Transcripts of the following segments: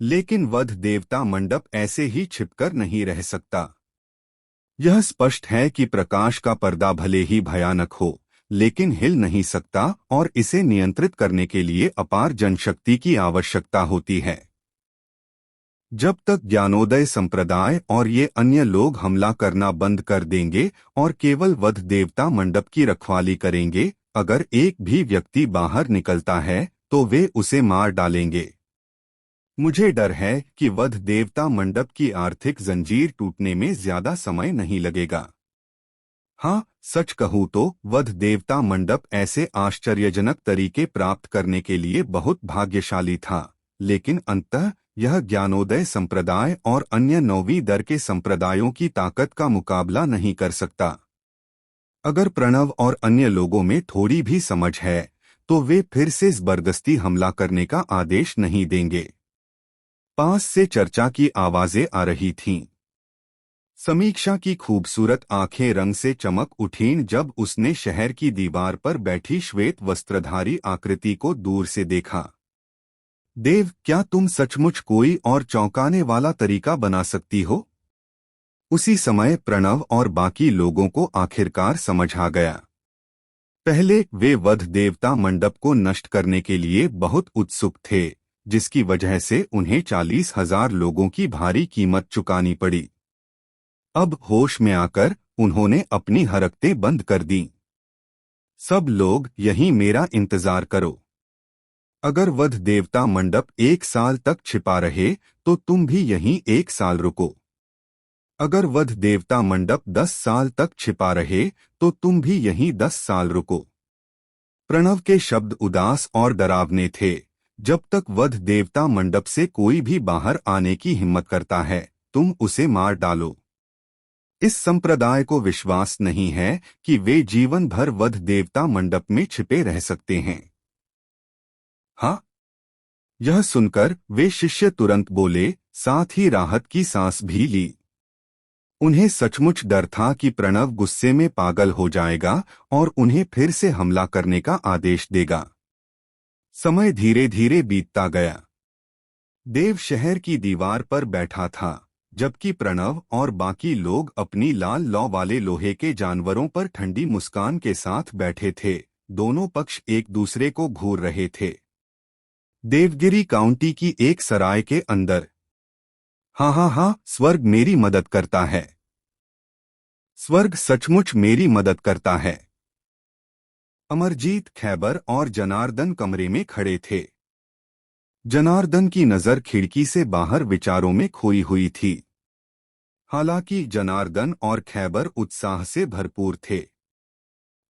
लेकिन वध देवता मंडप ऐसे ही छिपकर नहीं रह सकता। यह स्पष्ट है कि प्रकाश का पर्दा भले ही भयानक हो, लेकिन हिल नहीं सकता और इसे नियंत्रित करने के लिए अपार जनशक्ति की आवश्यकता होती है। जब तक ज्ञानोदय संप्रदाय और ये अन्य लोग हमला करना बंद कर देंगे और केवल वध देवता मंडप की रखवाली करेंगे, अगर एक भी व्यक्ति बाहर निकलता है तो वे उसे मार डालेंगे। मुझे डर है कि वध देवता मंडप की आर्थिक जंजीर टूटने में ज्यादा समय नहीं लगेगा। हाँ, सच कहूँ तो वध देवता मंडप ऐसे आश्चर्यजनक तरीके प्राप्त करने के लिए बहुत भाग्यशाली था, लेकिन अंततः यह ज्ञानोदय संप्रदाय और अन्य नौवीं दर के संप्रदायों की ताकत का मुकाबला नहीं कर सकता। अगर प्रणव और अन्य लोगों में थोड़ी भी समझ है तो वे फिर से जबरदस्ती हमला करने का आदेश नहीं देंगे। पास से चर्चा की आवाजें आ रही थीं। समीक्षा की खूबसूरत आंखें रंग से चमक उठीं जब उसने शहर की दीवार पर बैठी श्वेत वस्त्रधारी आकृति को दूर से देखा। देव, क्या तुम सचमुच कोई और चौंकाने वाला तरीका बना सकती हो? उसी समय प्रणव और बाकी लोगों को आखिरकार समझ आ गया। पहले वे वध देवता मंडप को नष्ट करने के लिए बहुत उत्सुक थे, जिसकी वजह से उन्हें 40,000 लोगों की भारी कीमत चुकानी पड़ी। अब होश में आकर उन्होंने अपनी हरकतें बंद कर दी। सब लोग यहीं मेरा इंतजार करो। अगर वध देवता मंडप 1 साल तक छिपा रहे तो तुम भी यहीं 1 साल रुको। अगर वध देवता मंडप 10 साल तक छिपा रहे तो तुम भी यहीं 10 साल रुको। प्रणव के शब्द उदास और डरावने थे। जब तक वध देवता मंडप से कोई भी बाहर आने की हिम्मत करता है, तुम उसे मार डालो। इस संप्रदाय को विश्वास नहीं है कि वे जीवन भर वध देवता मंडप में छिपे रह सकते हैं। हाँ। यह सुनकर वे शिष्य तुरंत बोले, साथ ही राहत की सांस भी ली। उन्हें सचमुच डर था कि प्रणव गुस्से में पागल हो जाएगा और उन्हें फिर से हमला करने का आदेश देगा। समय धीरे धीरे बीतता गया। देव शहर की दीवार पर बैठा था, जबकि प्रणव और बाकी लोग अपनी लाल लौ वाले लोहे के जानवरों पर ठंडी मुस्कान के साथ बैठे थे। दोनों पक्ष एक दूसरे को घूर रहे थे। देवगिरी काउंटी की एक सराय के अंदर। हाँ हाँ हाँ, स्वर्ग मेरी मदद करता है। स्वर्ग सचमुच मेरी मदद करता है। अमरजीत, खैबर और जनार्दन कमरे में खड़े थे। जनार्दन की नजर खिड़की से बाहर विचारों में खोई हुई थी। हालांकि जनार्दन और खैबर उत्साह से भरपूर थे।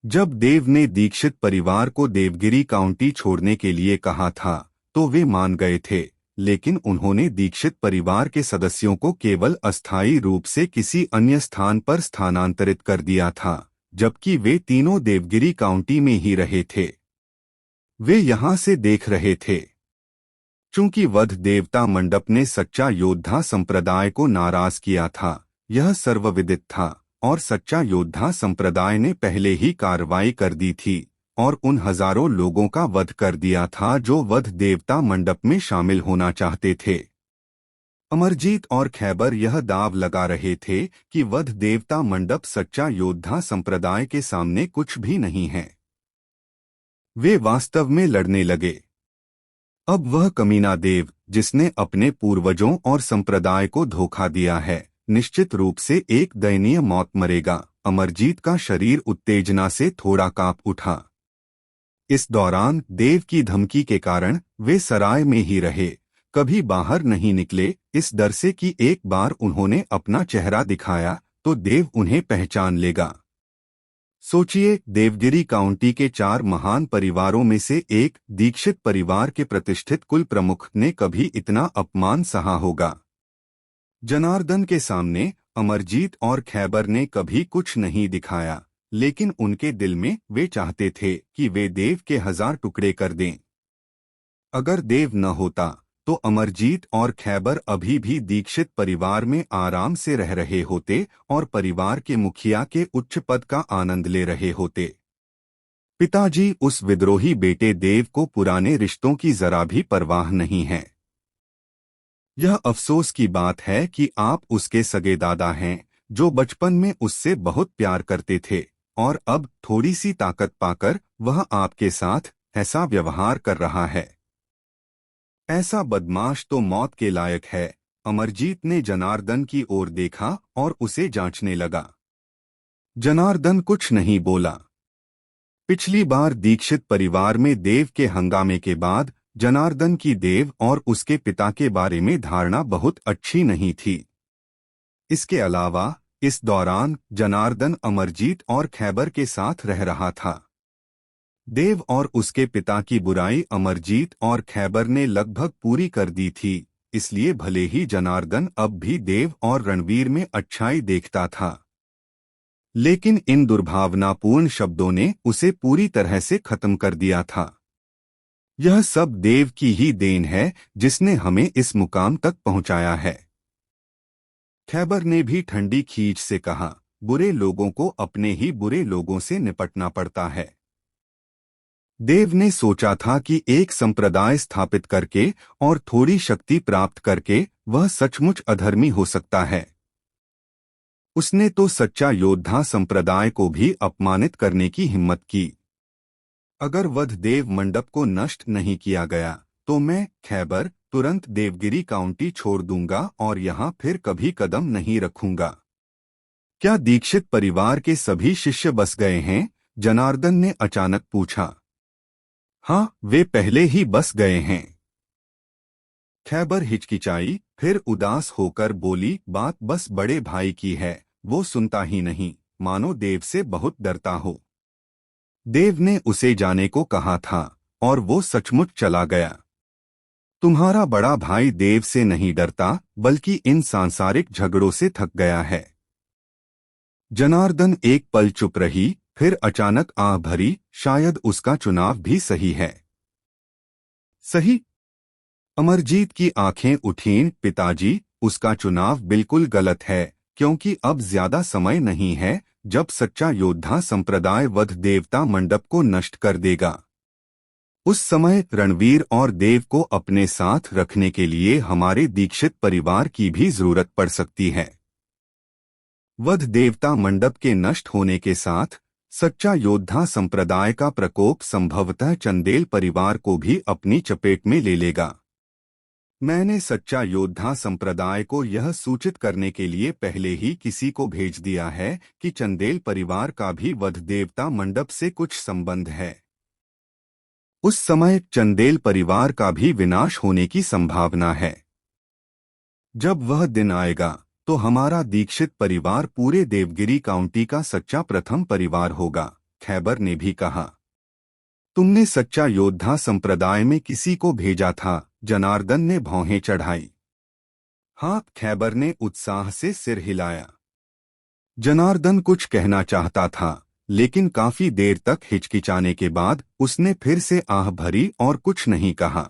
जब देव ने दीक्षित परिवार को देवगिरी काउंटी छोड़ने के लिए कहा था तो वे मान गए थे, लेकिन उन्होंने दीक्षित परिवार के सदस्यों को केवल अस्थायी रूप से किसी अन्य स्थान पर स्थानांतरित कर दिया था, जबकि वे तीनों देवगिरी काउंटी में ही रहे थे। वे यहां से देख रहे थे। चूंकि वध देवता मंडप ने सच्चा योद्धा संप्रदाय को नाराज किया था, यह सर्वविदित था, और सच्चा योद्धा संप्रदाय ने पहले ही कार्रवाई कर दी थी और उन हजारों लोगों का वध कर दिया था जो वध देवता मंडप में शामिल होना चाहते थे। अमरजीत और खैबर यह दाव लगा रहे थे कि वध देवता मंडप सच्चा योद्धा संप्रदाय के सामने कुछ भी नहीं है। वे वास्तव में लड़ने लगे। अब वह कमीना देव, जिसने अपने पूर्वजों और संप्रदाय को धोखा दिया है, निश्चित रूप से एक दयनीय मौत मरेगा। अमरजीत का शरीर उत्तेजना से थोड़ा कांप उठा। इस दौरान देव की धमकी के कारण वे सराय में ही रहे, कभी बाहर नहीं निकले, इस डर से कि एक बार उन्होंने अपना चेहरा दिखाया तो देव उन्हें पहचान लेगा। सोचिए, देवगिरी काउंटी के 4 महान परिवारों में से एक दीक्षित परिवार के प्रतिष्ठित कुल प्रमुख ने कभी इतना अपमान सहा होगा। जनार्दन के सामने अमरजीत और खैबर ने कभी कुछ नहीं दिखाया, लेकिन उनके दिल में वे चाहते थे कि वे देव के 1000 टुकड़े कर दें। अगर देव न होता तो अमरजीत और खैबर अभी भी दीक्षित परिवार में आराम से रह रहे होते और परिवार के मुखिया के उच्च पद का आनंद ले रहे होते। पिताजी, उस विद्रोही बेटे देव को पुराने रिश्तों की जरा भी परवाह नहीं है। यह अफसोस की बात है कि आप उसके सगे दादा हैं, जो बचपन में उससे बहुत प्यार करते थे, और अब थोड़ी सी ताकत पाकर वह आपके साथ ऐसा व्यवहार कर रहा है। ऐसा बदमाश तो मौत के लायक है। अमरजीत ने जनार्दन की ओर देखा और उसे जांचने लगा। जनार्दन कुछ नहीं बोला। पिछली बार दीक्षित परिवार में देव के हंगामे के बाद जनार्दन की देव और उसके पिता के बारे में धारणा बहुत अच्छी नहीं थी। इसके अलावा इस दौरान जनार्दन अमरजीत और खैबर के साथ रह रहा था। देव और उसके पिता की बुराई अमरजीत और खैबर ने लगभग पूरी कर दी थी, इसलिए भले ही जनार्दन अब भी देव और रणवीर में अच्छाई देखता था, लेकिन इन दुर्भावनापूर्ण शब्दों ने उसे पूरी तरह से खत्म कर दिया था। यह सब देव की ही देन है, जिसने हमें इस मुकाम तक पहुंचाया है। खैबर ने भी ठंडी खींच से कहा, बुरे लोगों को अपने ही बुरे लोगों से निपटना पड़ता है। देव ने सोचा था कि एक संप्रदाय स्थापित करके और थोड़ी शक्ति प्राप्त करके वह सचमुच अधर्मी हो सकता है। उसने तो सच्चा योद्धा संप्रदाय को भी अपमानित करने की हिम्मत की। अगर वध देव मंडप को नष्ट नहीं किया गया तो मैं खैबर तुरंत देवगिरी काउंटी छोड़ दूंगा और यहाँ फिर कभी कदम नहीं रखूंगा। क्या दीक्षित परिवार के सभी शिष्य बस गए हैं? जनार्दन ने अचानक पूछा। हाँ, वे पहले ही बस गए हैं। खैबर हिचकिचाई, फिर उदास होकर बोली, बात बस बड़े भाई की है, वो सुनता ही नहीं, मानो देव से बहुत डरता हो। देव ने उसे जाने को कहा था और वो सचमुच चला गया। तुम्हारा बड़ा भाई देव से नहीं डरता, बल्कि इन सांसारिक झगड़ों से थक गया है। जनार्दन एक पल चुप रही, फिर अचानक आह भरी, शायद उसका चुनाव भी सही है। सही? अमरजीत की आंखें उठीं। पिताजी, उसका चुनाव बिल्कुल गलत है, क्योंकि अब ज्यादा समय नहीं है जब सच्चा योद्धा संप्रदाय वध देवता मंडप को नष्ट कर देगा। उस समय रणवीर और देव को अपने साथ रखने के लिए हमारे दीक्षित परिवार की भी जरूरत पड़ सकती है। वध देवता मंडप के नष्ट होने के साथ सच्चा योद्धा संप्रदाय का प्रकोप संभवतः चंदेल परिवार को भी अपनी चपेट में ले लेगा। मैंने सच्चा योद्धा संप्रदाय को यह सूचित करने के लिए पहले ही किसी को भेज दिया है कि चंदेल परिवार का भी वध देवता मंडप से कुछ संबंध है। उस समय चंदेल परिवार का भी विनाश होने की संभावना है। जब वह दिन आएगा तो हमारा दीक्षित परिवार पूरे देवगिरी काउंटी का सच्चा प्रथम परिवार होगा। खैबर ने भी कहा। तुमने सच्चा योद्धा संप्रदाय में किसी को भेजा था? जनार्दन ने भौहें चढ़ाई। हाँ, खैबर ने उत्साह से सिर हिलाया। जनार्दन कुछ कहना चाहता था, लेकिन काफी देर तक हिचकिचाने के बाद उसने फिर से आह भरी और कुछ नहीं कहा।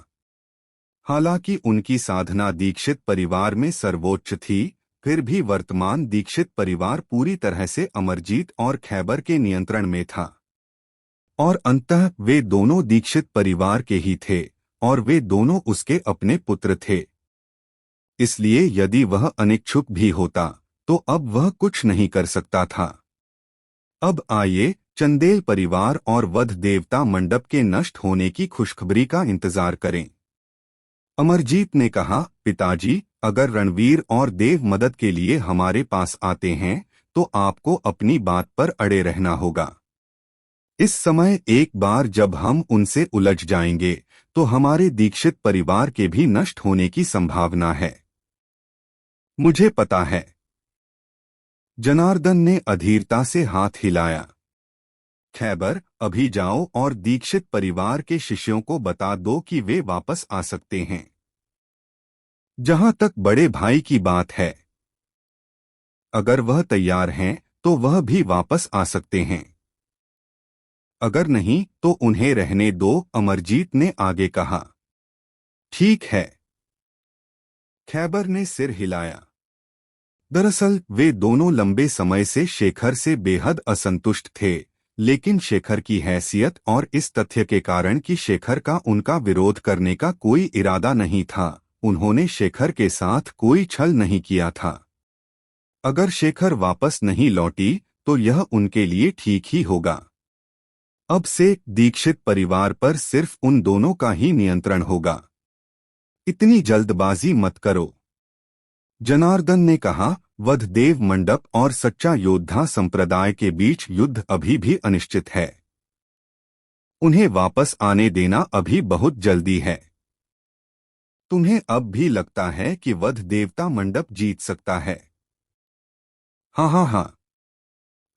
हालांकि उनकी साधना दीक्षित परिवार में सर्वोच्च थी, फिर भी वर्तमान दीक्षित परिवार पूरी तरह से अमरजीत और खैबर के नियंत्रण में था, और अंततः वे दोनों दीक्षित परिवार के ही थे और वे दोनों उसके अपने पुत्र थे। इसलिए यदि वह अनिच्छुक भी होता तो अब वह कुछ नहीं कर सकता था। अब आइए चंदेल परिवार और वध देवता मंडप के नष्ट होने की खुशखबरी का इंतजार करें। अमरजीत ने कहा, पिताजी, अगर रणवीर और देव मदद के लिए हमारे पास आते हैं तो आपको अपनी बात पर अड़े रहना होगा। इस समय एक बार जब हम उनसे उलझ जाएंगे तो हमारे दीक्षित परिवार के भी नष्ट होने की संभावना है। मुझे पता है। जनार्दन ने अधीरता से हाथ हिलाया। खैबर, अभी जाओ और दीक्षित परिवार के शिष्यों को बता दो कि वे वापस आ सकते हैं। जहां तक बड़े भाई की बात है, अगर वह तैयार हैं तो वह भी वापस आ सकते हैं। अगर नहीं तो उन्हें रहने दो, अमरजीत ने आगे कहा। ठीक है। खैबर ने सिर हिलाया। दरअसल वे दोनों लंबे समय से शेखर से बेहद असंतुष्ट थे, लेकिन शेखर की हैसियत और इस तथ्य के कारण कि शेखर का उनका विरोध करने का कोई इरादा नहीं था, उन्होंने शेखर के साथ कोई छल नहीं किया था। अगर शेखर वापस नहीं लौटी तो यह उनके लिए ठीक ही होगा। अब से दीक्षित परिवार पर सिर्फ उन दोनों का ही नियंत्रण होगा। इतनी जल्दबाजी मत करो, जनार्दन ने कहा। वधदेव मंडप और सच्चा योद्धा संप्रदाय के बीच युद्ध अभी भी अनिश्चित है। उन्हें वापस आने देना अभी बहुत जल्दी है। तुम्हें अब भी लगता है कि वध देवता मंडप जीत सकता है? हाँ हाँ हाँ,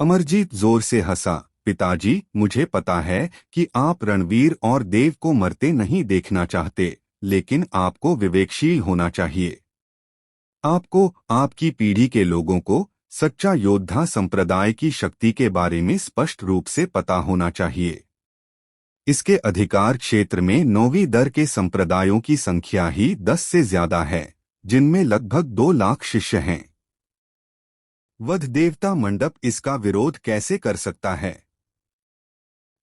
अमरजीत जोर से हंसा। पिताजी, मुझे पता है कि आप रणवीर और देव को मरते नहीं देखना चाहते, लेकिन आपको विवेकशील होना चाहिए। आपको आपकी पीढ़ी के लोगों को सच्चा योद्धा संप्रदाय की शक्ति के बारे में स्पष्ट रूप से पता होना चाहिए। इसके अधिकार क्षेत्र में 9वीं दर के संप्रदायों की संख्या ही 10 से ज्यादा है, जिनमें लगभग 2 लाख शिष्य हैं। वध देवता मंडप इसका विरोध कैसे कर सकता है?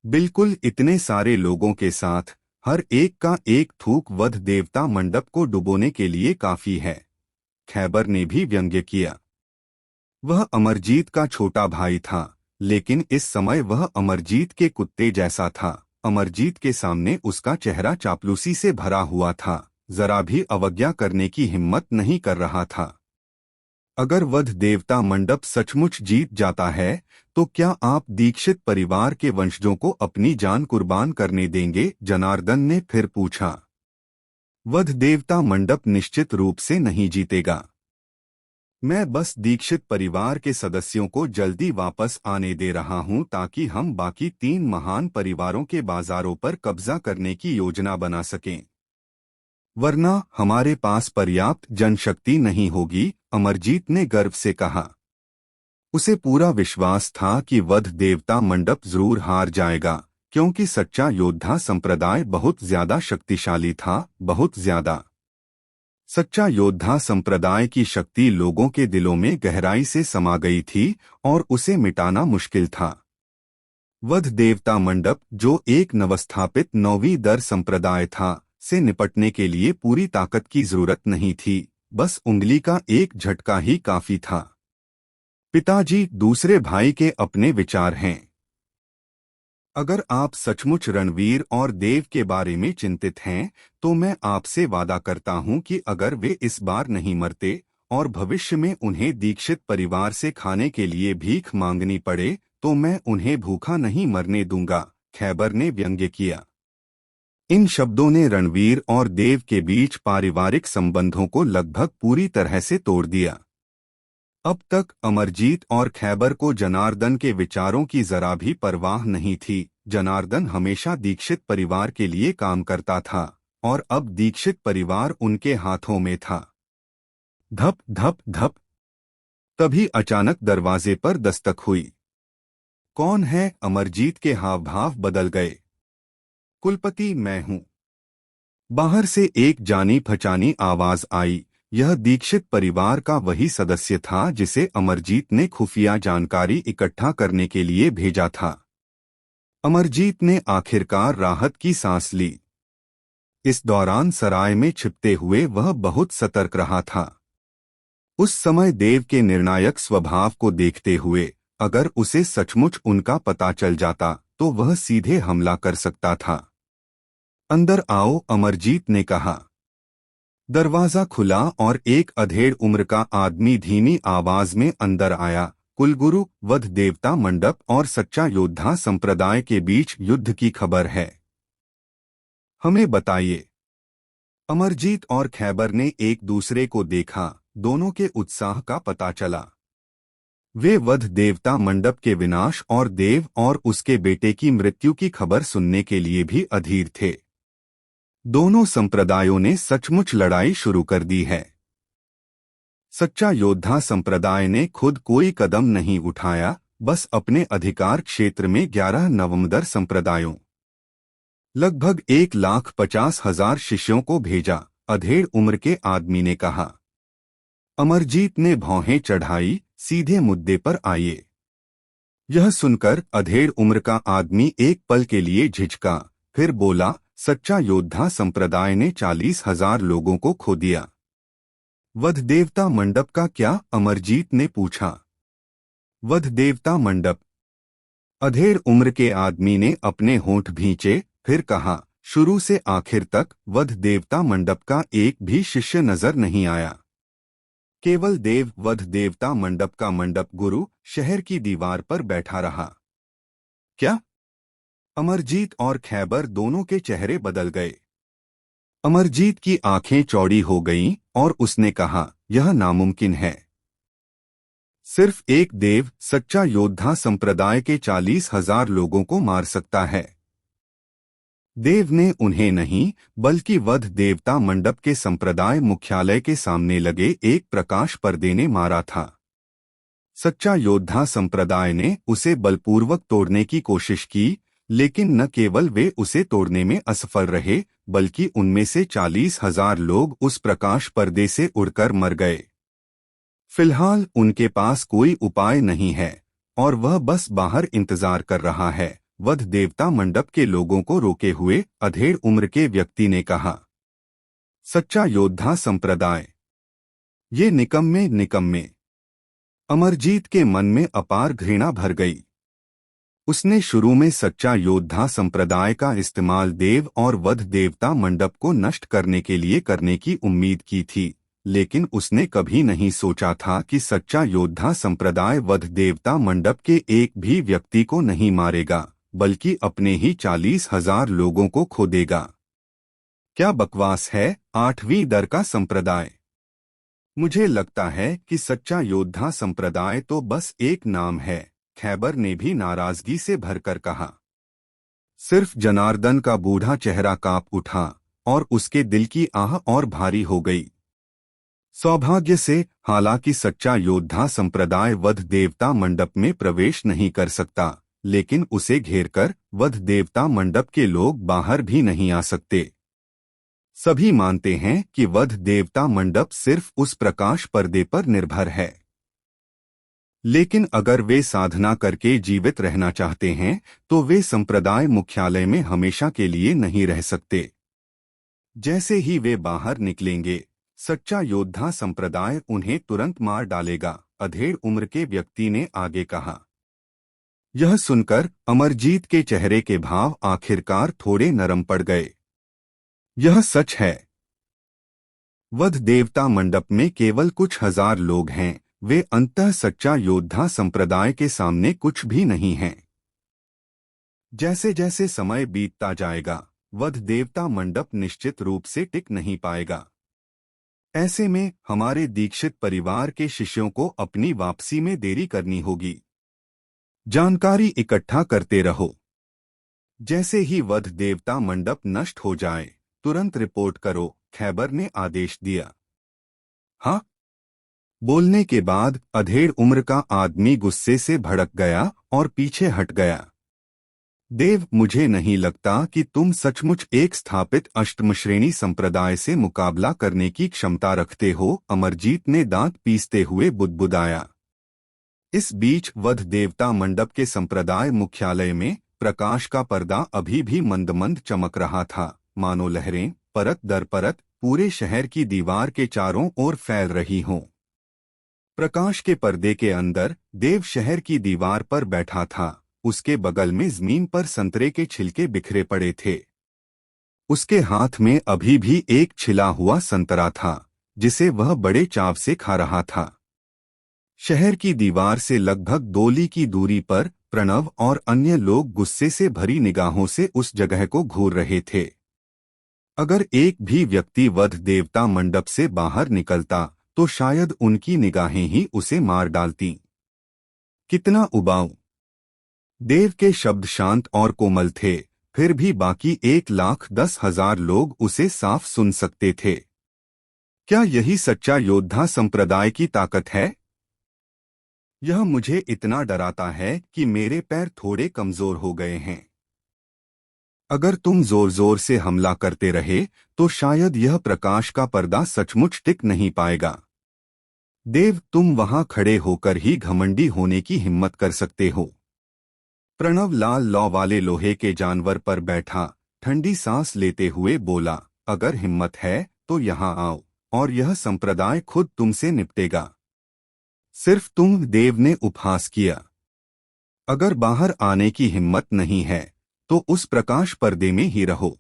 बिल्कुल, इतने सारे लोगों के साथ हर एक का एक थूक वध देवता मंडप को डुबोने के लिए काफी है। खैबर ने भी व्यंग्य किया। वह अमरजीत का छोटा भाई था, लेकिन इस समय वह अमरजीत के कुत्ते जैसा था। अमरजीत के सामने उसका चेहरा चापलूसी से भरा हुआ था, जरा भी अवज्ञा करने की हिम्मत नहीं कर रहा था। अगर वध देवता मंडप सचमुच जीत जाता है तो क्या आप दीक्षित परिवार के वंशजों को अपनी जान कुर्बान करने देंगे? जनार्दन ने फिर पूछा। वध देवता मंडप निश्चित रूप से नहीं जीतेगा। मैं बस दीक्षित परिवार के सदस्यों को जल्दी वापस आने दे रहा हूं ताकि हम बाकी 3 महान परिवारों के बाजारों पर कब्जा करने की योजना बना सकें। वरना हमारे पास पर्याप्त जनशक्ति नहीं होगी, अमरजीत ने गर्व से कहा। उसे पूरा विश्वास था कि वध देवता मंडप जरूर हार जाएगा, क्योंकि सच्चा योद्धा संप्रदाय बहुत ज्यादा शक्तिशाली था, बहुत ज्यादा। सच्चा योद्धा संप्रदाय की शक्ति लोगों के दिलों में गहराई से समा गई थी और उसे मिटाना मुश्किल था। वध देवता मंडप, जो एक नवस्थापित 9वीं दर संप्रदाय था, से निपटने के लिए पूरी ताकत की जरूरत नहीं थी, बस उंगली का एक झटका ही काफी था। पिताजी, दूसरे भाई के अपने विचार हैं। अगर आप सचमुच रणवीर और देव के बारे में चिंतित हैं, तो मैं आपसे वादा करता हूं कि अगर वे इस बार नहीं मरते और भविष्य में उन्हें दीक्षित परिवार से खाने के लिए भीख मांगनी पड़े, तो मैं उन्हें भूखा नहीं मरने दूंगा, खैबर ने व्यंग्य किया। इन शब्दों ने रणवीर और देव के बीच पारिवारिक संबंधों को लगभग पूरी तरह से तोड़ दिया। अब तक अमरजीत और खैबर को जनार्दन के विचारों की जरा भी परवाह नहीं थी। जनार्दन हमेशा दीक्षित परिवार के लिए काम करता था और अब दीक्षित परिवार उनके हाथों में था। धप धप धप, तभी अचानक दरवाजे पर दस्तक हुई। कौन है? अमरजीत के हाव भाव बदल गए। कुलपति, मैं हूं। बाहर से एक जानी पहचानी आवाज आई। यह दीक्षित परिवार का वही सदस्य था जिसे अमरजीत ने खुफिया जानकारी इकट्ठा करने के लिए भेजा था। अमरजीत ने आखिरकार राहत की सांस ली। इस दौरान सराय में छिपते हुए वह बहुत सतर्क रहा था। उस समय देव के निर्णायक स्वभाव को देखते हुए अगर उसे सचमुच उनका पता चल जाता तो वह सीधे हमला कर सकता था। अंदर आओ, अमरजीत ने कहा। दरवाजा खुला और एक अधेड़ उम्र का आदमी धीमी आवाज में अंदर आया। कुलगुरु, वध देवता मंडप और सच्चा योद्धा संप्रदाय के बीच युद्ध की खबर है, हमें बताइए। अमरजीत और खैबर ने एक दूसरे को देखा। दोनों के उत्साह का पता चला। वे वध देवता मंडप के विनाश और देव और उसके बेटे की मृत्यु की खबर सुनने के लिए भी अधीर थे। दोनों संप्रदायों ने सचमुच लड़ाई शुरू कर दी है। सच्चा योद्धा संप्रदाय ने खुद कोई कदम नहीं उठाया, बस अपने अधिकार क्षेत्र में 11 नवमदर संप्रदायों, लगभग 1,50,000 शिष्यों को भेजा, अधेड़ उम्र के आदमी ने कहा। अमरजीत ने भौहें चढ़ाई। सीधे मुद्दे पर आइए। यह सुनकर अधेड़ उम्र का आदमी एक पल के लिए झिझका, फिर बोला, सच्चा योद्धा संप्रदाय ने 40,000 लोगों को खो दिया। वध देवता मंडप का क्या? अमरजीत ने पूछा। वध देवता मंडप। अधेड़ उम्र के आदमी ने अपने होंठ भींचे, फिर कहा, शुरू से आखिर तक वध देवता मंडप का एक भी शिष्य नजर नहीं आया। केवल देव वध देवता मंडप का मंडप गुरु शहर की दीवार पर बैठा रहा। क्या? अमरजीत और खैबर दोनों के चेहरे बदल गए। अमरजीत की आंखें चौड़ी हो गईं और उसने कहा, यह नामुमकिन है। सिर्फ एक देव सच्चा योद्धा संप्रदाय के 40,000 लोगों को मार सकता है। देव ने उन्हें नहीं, बल्कि वध देवता मंडप के संप्रदाय मुख्यालय के सामने लगे एक प्रकाश पर्दे ने मारा था। सच्चा योद्धा संप्रदाय ने उसे बलपूर्वक तोड़ने की कोशिश की, लेकिन न केवल वे उसे तोड़ने में असफल रहे, बल्कि उनमें से 40,000 लोग उस प्रकाश पर्दे से उड़कर मर गए। फिलहाल उनके पास कोई उपाय नहीं है और वह बस बाहर इंतजार कर रहा है। वध देवता मंडप के लोगों को रोके हुए अधेड़ उम्र के व्यक्ति ने कहा, सच्चा योद्धा संप्रदाय, ये निकम्मे निकम्मे। अमरजीत के मन में अपार घृणा भर गई। उसने शुरू में सच्चा योद्धा संप्रदाय का इस्तेमाल देव और वध देवता मंडप को नष्ट करने के लिए करने की उम्मीद की थी, लेकिन उसने कभी नहीं सोचा था कि सच्चा योद्धा संप्रदाय वध देवता मंडप के एक भी व्यक्ति को नहीं मारेगा, बल्कि अपने ही 40,000 लोगों को खो देगा। क्या बकवास है, 8वीं दर का संप्रदाय। मुझे लगता है कि सच्चा योद्धा संप्रदाय तो बस एक नाम है, खैबर ने भी नाराजगी से भरकर कहा। सिर्फ जनार्दन का बूढ़ा चेहरा कांप उठा और उसके दिल की आह और भारी हो गई। सौभाग्य से, हालांकि सच्चा योद्धा संप्रदाय वध देवता मंडप में प्रवेश नहीं कर सकता, लेकिन उसे घेरकर वध देवता मंडप के लोग बाहर भी नहीं आ सकते। सभी मानते हैं कि वध देवता मंडप सिर्फ उस प्रकाश पर्दे पर निर्भर है। लेकिन अगर वे साधना करके जीवित रहना चाहते हैं, तो वे संप्रदाय मुख्यालय में हमेशा के लिए नहीं रह सकते। जैसे ही वे बाहर निकलेंगे, सच्चा योद्धा संप्रदाय उन्हें तुरंत मार डालेगा, अधेड़ उम्र के व्यक्ति ने आगे कहा। यह सुनकर अमरजीत के चेहरे के भाव आखिरकार थोड़े नरम पड़ गए। यह सच है। वध देवता मंडप में केवल कुछ हजार लोग हैं, वे अंततः सच्चा योद्धा संप्रदाय के सामने कुछ भी नहीं हैं। जैसे जैसे समय बीतता जाएगा, वध देवता मंडप निश्चित रूप से टिक नहीं पाएगा। ऐसे में हमारे दीक्षित परिवार के शिष्यों को अपनी वापसी में देरी करनी होगी। जानकारी इकट्ठा करते रहो। जैसे ही वध देवता मंडप नष्ट हो जाए, तुरंत रिपोर्ट करो, खैबर ने आदेश दिया। हाँ। बोलने के बाद अधेड़ उम्र का आदमी गुस्से से भड़क गया और पीछे हट गया। देव, मुझे नहीं लगता कि तुम सचमुच एक स्थापित अष्टम श्रेणी संप्रदाय से मुकाबला करने की क्षमता रखते हो, अमरजीत ने दांत पीसते हुए बुदबुदाया। इस बीच वध देवता मंडप के संप्रदाय मुख्यालय में प्रकाश का पर्दा अभी भी मंद मंद चमक रहा था, मानो लहरें परत दर परत पूरे शहर की दीवार के चारों ओर फैल रही हों। प्रकाश के पर्दे के अंदर देव शहर की दीवार पर बैठा था। उसके बगल में जमीन पर संतरे के छिलके बिखरे पड़े थे। उसके हाथ में अभी भी एक छिला हुआ संतरा था, जिसे वह बड़े चाव से खा रहा था। शहर की दीवार से लगभग 2 ली की दूरी पर प्रणव और अन्य लोग गुस्से से भरी निगाहों से उस जगह को घूर रहे थे। अगर एक भी व्यक्ति वध देवता मंडप से बाहर निकलता, तो शायद उनकी निगाहें ही उसे मार डालती। कितना उबाऊ। देव के शब्द शांत और कोमल थे, फिर भी बाकी 1,10,000 लोग उसे साफ सुन सकते थे। क्या यही सच्चा योद्धा संप्रदाय की ताकत है? यह मुझे इतना डराता है कि मेरे पैर थोड़े कमजोर हो गए हैं। अगर तुम जोर जोर से हमला करते रहे, तो शायद यह प्रकाश का पर्दा सचमुच टिक नहीं पाएगा। देव, तुम वहां खड़े होकर ही घमंडी होने की हिम्मत कर सकते हो। प्रणव लाल लौ वाले लोहे के जानवर पर बैठा, ठंडी सांस लेते हुए बोला, अगर हिम्मत है तो यहाँ आओ और यह संप्रदाय खुद तुमसे निपटेगा। सिर्फ तुम, देव ने उपहास किया। अगर बाहर आने की हिम्मत नहीं है तो उस प्रकाश पर्दे में ही रहो।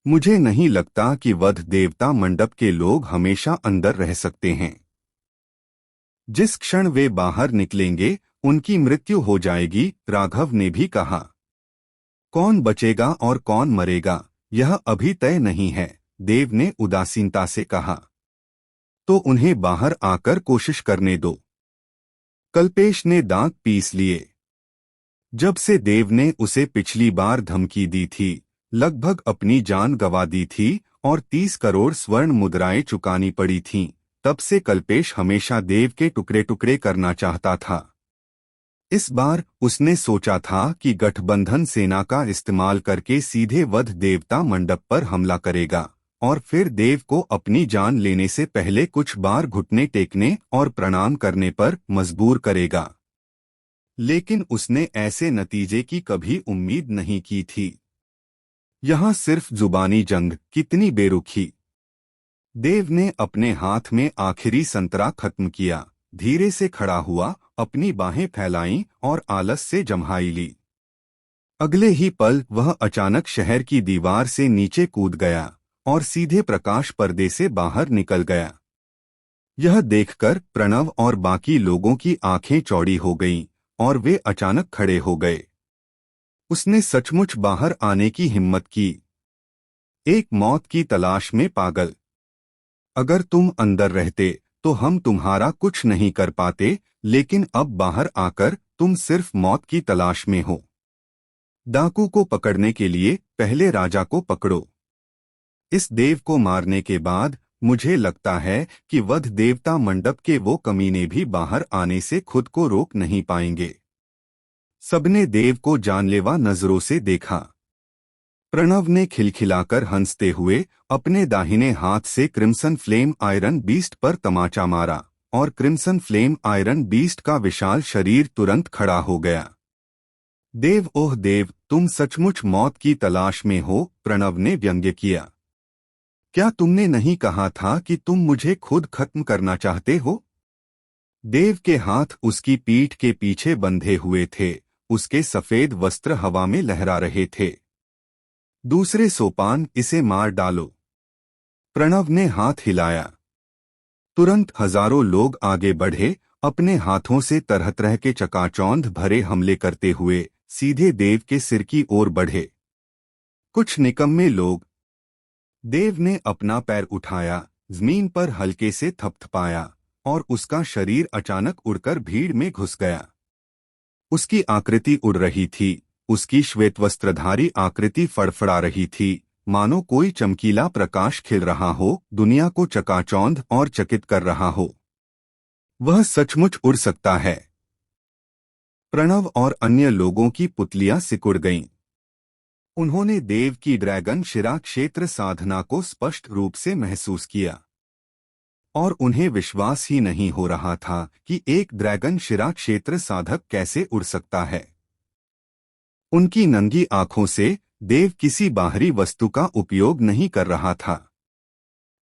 मुझे नहीं लगता कि वध देवता मंडप के लोग हमेशा अंदर रह सकते हैं। जिस क्षण वे बाहर निकलेंगे उनकी मृत्यु हो जाएगी, राघव ने भी कहा। कौन बचेगा और कौन मरेगा यह अभी तय नहीं है, देव ने उदासीनता से कहा। तो उन्हें बाहर आकर कोशिश करने दो। कल्पेश ने दांत पीस लिए। जब से देव ने उसे पिछली बार धमकी दी थी, लगभग अपनी जान गंवा दी थी और 30 करोड़ स्वर्ण मुद्राएं चुकानी पड़ी थीं, तब से कल्पेश हमेशा देव के टुकड़े टुकड़े करना चाहता था। इस बार उसने सोचा था कि गठबंधन सेना का इस्तेमाल करके सीधे वध देवता मंडप पर हमला करेगा और फिर देव को अपनी जान लेने से पहले कुछ बार घुटने टेकने और प्रणाम करने पर मजबूर करेगा। लेकिन उसने ऐसे नतीजे की कभी उम्मीद नहीं की थी। यहाँ सिर्फ जुबानी जंग, कितनी बेरुखी। देव ने अपने हाथ में आखिरी संतरा खत्म किया, धीरे से खड़ा हुआ, अपनी बाहें फैलाईं और आलस से जम्हाई ली। अगले ही पल वह अचानक शहर की दीवार से नीचे कूद गया और सीधे प्रकाश पर्दे से बाहर निकल गया। यह देखकर प्रणव और बाकी लोगों की आंखें चौड़ी हो गईं और वे अचानक खड़े हो गए। उसने सचमुच बाहर आने की हिम्मत की। एक मौत की तलाश में पागल। अगर तुम अंदर रहते तो हम तुम्हारा कुछ नहीं कर पाते, लेकिन अब बाहर आकर तुम सिर्फ मौत की तलाश में हो। डाकू को पकड़ने के लिए पहले राजा को पकड़ो। इस देव को मारने के बाद मुझे लगता है कि वध देवता मंडप के वो कमीने भी बाहर आने से खुद को रोक नहीं पाएंगे। सबने देव को जानलेवा नजरों से देखा। प्रणव ने खिलखिलाकर हंसते हुए अपने दाहिने हाथ से क्रिम्सन फ्लेम आयरन बीस्ट पर तमाचा मारा और क्रिम्सन फ्लेम आयरन बीस्ट का विशाल शरीर तुरंत खड़ा हो गया। देव, ओह देव, तुम सचमुच मौत की तलाश में हो, प्रणव ने व्यंग्य किया। क्या तुमने नहीं कहा था कि तुम मुझे खुद खत्म करना चाहते हो? देव के हाथ उसकी पीठ के पीछे बंधे हुए थे, उसके सफेद वस्त्र हवा में लहरा रहे थे। दूसरे सोपान, इसे मार डालो। प्रणव ने हाथ हिलाया। तुरंत हजारों लोग आगे बढ़े, अपने हाथों से तरह तरह के चकाचौंध भरे हमले करते हुए सीधे देव के सिर की ओर बढ़े। कुछ निकम्मे लोग। देव ने अपना पैर उठाया, जमीन पर हल्के से थपथपाया और उसका शरीर अचानक उड़कर भीड़ में घुस गया। उसकी आकृति उड़ रही थी, उसकी श्वेतवस्त्रधारी आकृति फड़फड़ा रही थी, मानो कोई चमकीला प्रकाश खिल रहा हो, दुनिया को चकाचौंध और चकित कर रहा हो। वह सचमुच उड़ सकता है। प्रणव और अन्य लोगों की पुतलियां सिकुड़ गईं। उन्होंने देव की ड्रैगन शिरा क्षेत्र साधना को स्पष्ट रूप से महसूस किया और उन्हें विश्वास ही नहीं हो रहा था कि एक ड्रैगन शिरा क्षेत्र साधक कैसे उड़ सकता है। उनकी नंगी आंखों से देव किसी बाहरी वस्तु का उपयोग नहीं कर रहा था।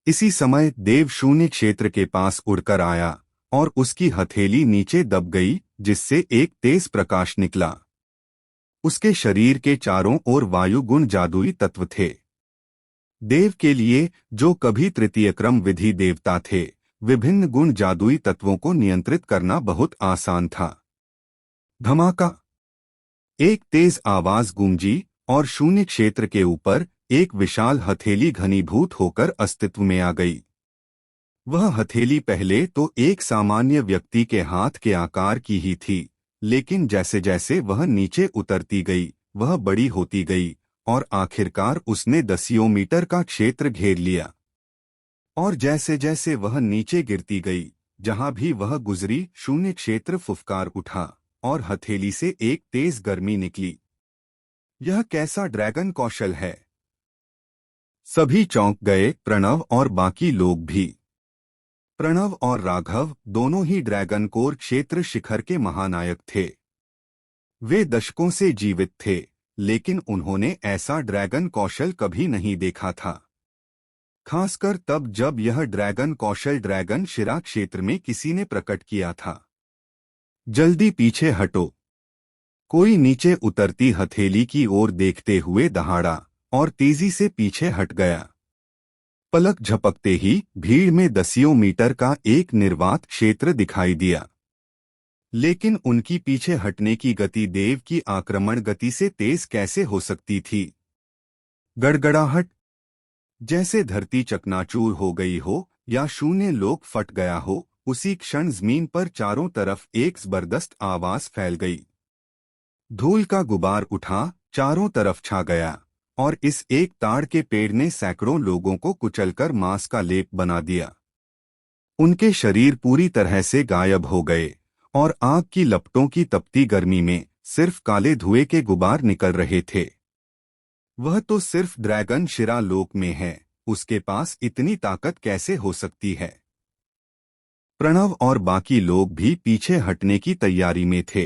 इसी समय देव शून्य क्षेत्र के पास उड़कर आया और उसकी हथेली नीचे दब गई, जिससे एक तेज प्रकाश निकला। उसके शरीर के चारों ओर वायु गुण जादुई तत्व थे। देव के लिए, जो कभी तृतीय क्रम विधि देवता थे, विभिन्न गुण जादुई तत्वों को नियंत्रित करना बहुत आसान था। धमाका! एक तेज आवाज गूंजी और शून्य क्षेत्र के ऊपर एक विशाल हथेली घनीभूत होकर अस्तित्व में आ गई। वह हथेली पहले तो एक सामान्य व्यक्ति के हाथ के आकार की ही थी, लेकिन जैसे जैसे वह नीचे उतरती गई, वह बड़ी होती गई और आखिरकार उसने दसियों मीटर का क्षेत्र घेर लिया। और जैसे जैसे वह नीचे गिरती गई, जहां भी वह गुजरी, शून्य क्षेत्र फुफकार उठा और हथेली से एक तेज गर्मी निकली। यह कैसा ड्रैगन कौशल है? सभी चौंक गए, प्रणव और बाकी लोग भी। प्रणव और राघव दोनों ही ड्रैगन कोर क्षेत्र शिखर के महानायक थे। वे दशकों से जीवित थे, लेकिन उन्होंने ऐसा ड्रैगन कौशल कभी नहीं देखा था, खासकर तब जब यह ड्रैगन कौशल ड्रैगन शिरा क्षेत्र में किसी ने प्रकट किया था। जल्दी पीछे हटो, कोई नीचे उतरती हथेली की ओर देखते हुए दहाड़ा और तेजी से पीछे हट गया। पलक झपकते ही भीड़ में दसियों मीटर का एक निर्वात क्षेत्र दिखाई दिया, लेकिन उनकी पीछे हटने की गति देव की आक्रमण गति से तेज कैसे हो सकती थी। गड़गड़ाहट, जैसे धरती चकनाचूर हो गई हो या शून्य लोक फट गया हो। उसी क्षण जमीन पर चारों तरफ एक जबरदस्त आवाज फैल गई। धूल का गुबार उठा, चारों तरफ छा गया और इस एक ताड़ के पेड़ ने सैकड़ों लोगों को कुचलकर मांस का लेप बना दिया। उनके शरीर पूरी तरह से गायब हो गए और आग की लपटों की तपती गर्मी में सिर्फ काले धुएं के गुबार निकल रहे थे। वह तो सिर्फ ड्रैगन शिरा लोक में है, उसके पास इतनी ताकत कैसे हो सकती है। प्रणव और बाकी लोग भी पीछे हटने की तैयारी में थे।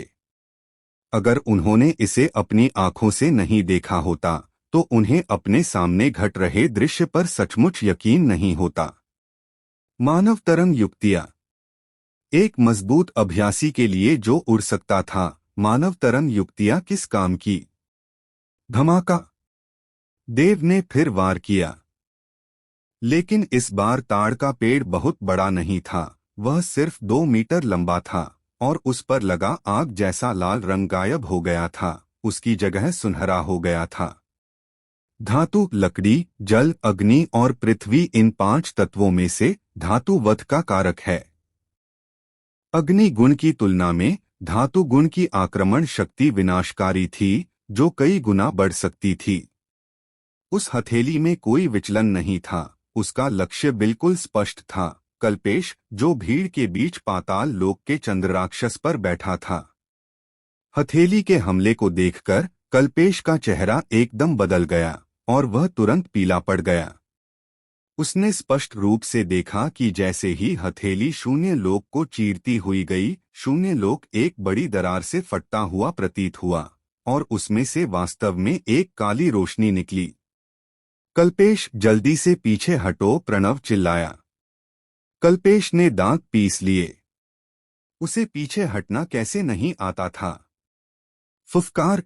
अगर उन्होंने इसे अपनी आंखों से नहीं देखा होता तो उन्हें अपने सामने घट रहे दृश्य पर सचमुच यकीन नहीं होता। मानव तरंग युक्तियां। एक मजबूत अभ्यासी के लिए जो उड़ सकता था, मानव तरंग युक्तियां किस काम की। धमाका, देव ने फिर वार किया, लेकिन इस बार ताड़ का पेड़ बहुत बड़ा नहीं था। वह सिर्फ 2 मीटर लंबा था और उस पर लगा आग जैसा लाल रंग गायब हो गया था। उसकी जगह सुनहरा हो गया था। धातु, लकड़ी, जल, अग्नि और पृथ्वी, इन 5 तत्वों में से धातु वध का कारक है। अग्नि गुण की तुलना में धातु गुण की आक्रमण शक्ति विनाशकारी थी, जो कई गुना बढ़ सकती थी। उस हथेली में कोई विचलन नहीं था, उसका लक्ष्य बिल्कुल स्पष्ट था। कल्पेश, जो भीड़ के बीच पाताल लोक के चंद्रराक्षस पर बैठा था। हथेली के हमले को देखकर कल्पेश का चेहरा एकदम बदल गया और वह तुरंत पीला पड़ गया। उसने स्पष्ट रूप से देखा कि जैसे ही हथेली शून्य लोक को चीरती हुई गई, शून्य लोक एक बड़ी दरार से फटता हुआ प्रतीत हुआ और उसमें से वास्तव में एक काली रोशनी निकली। कल्पेश, जल्दी से पीछे हटो, प्रणव चिल्लाया। कल्पेश ने दांत पीस लिए। उसे पीछे हटना कैसे नहीं आता था। फुफकार।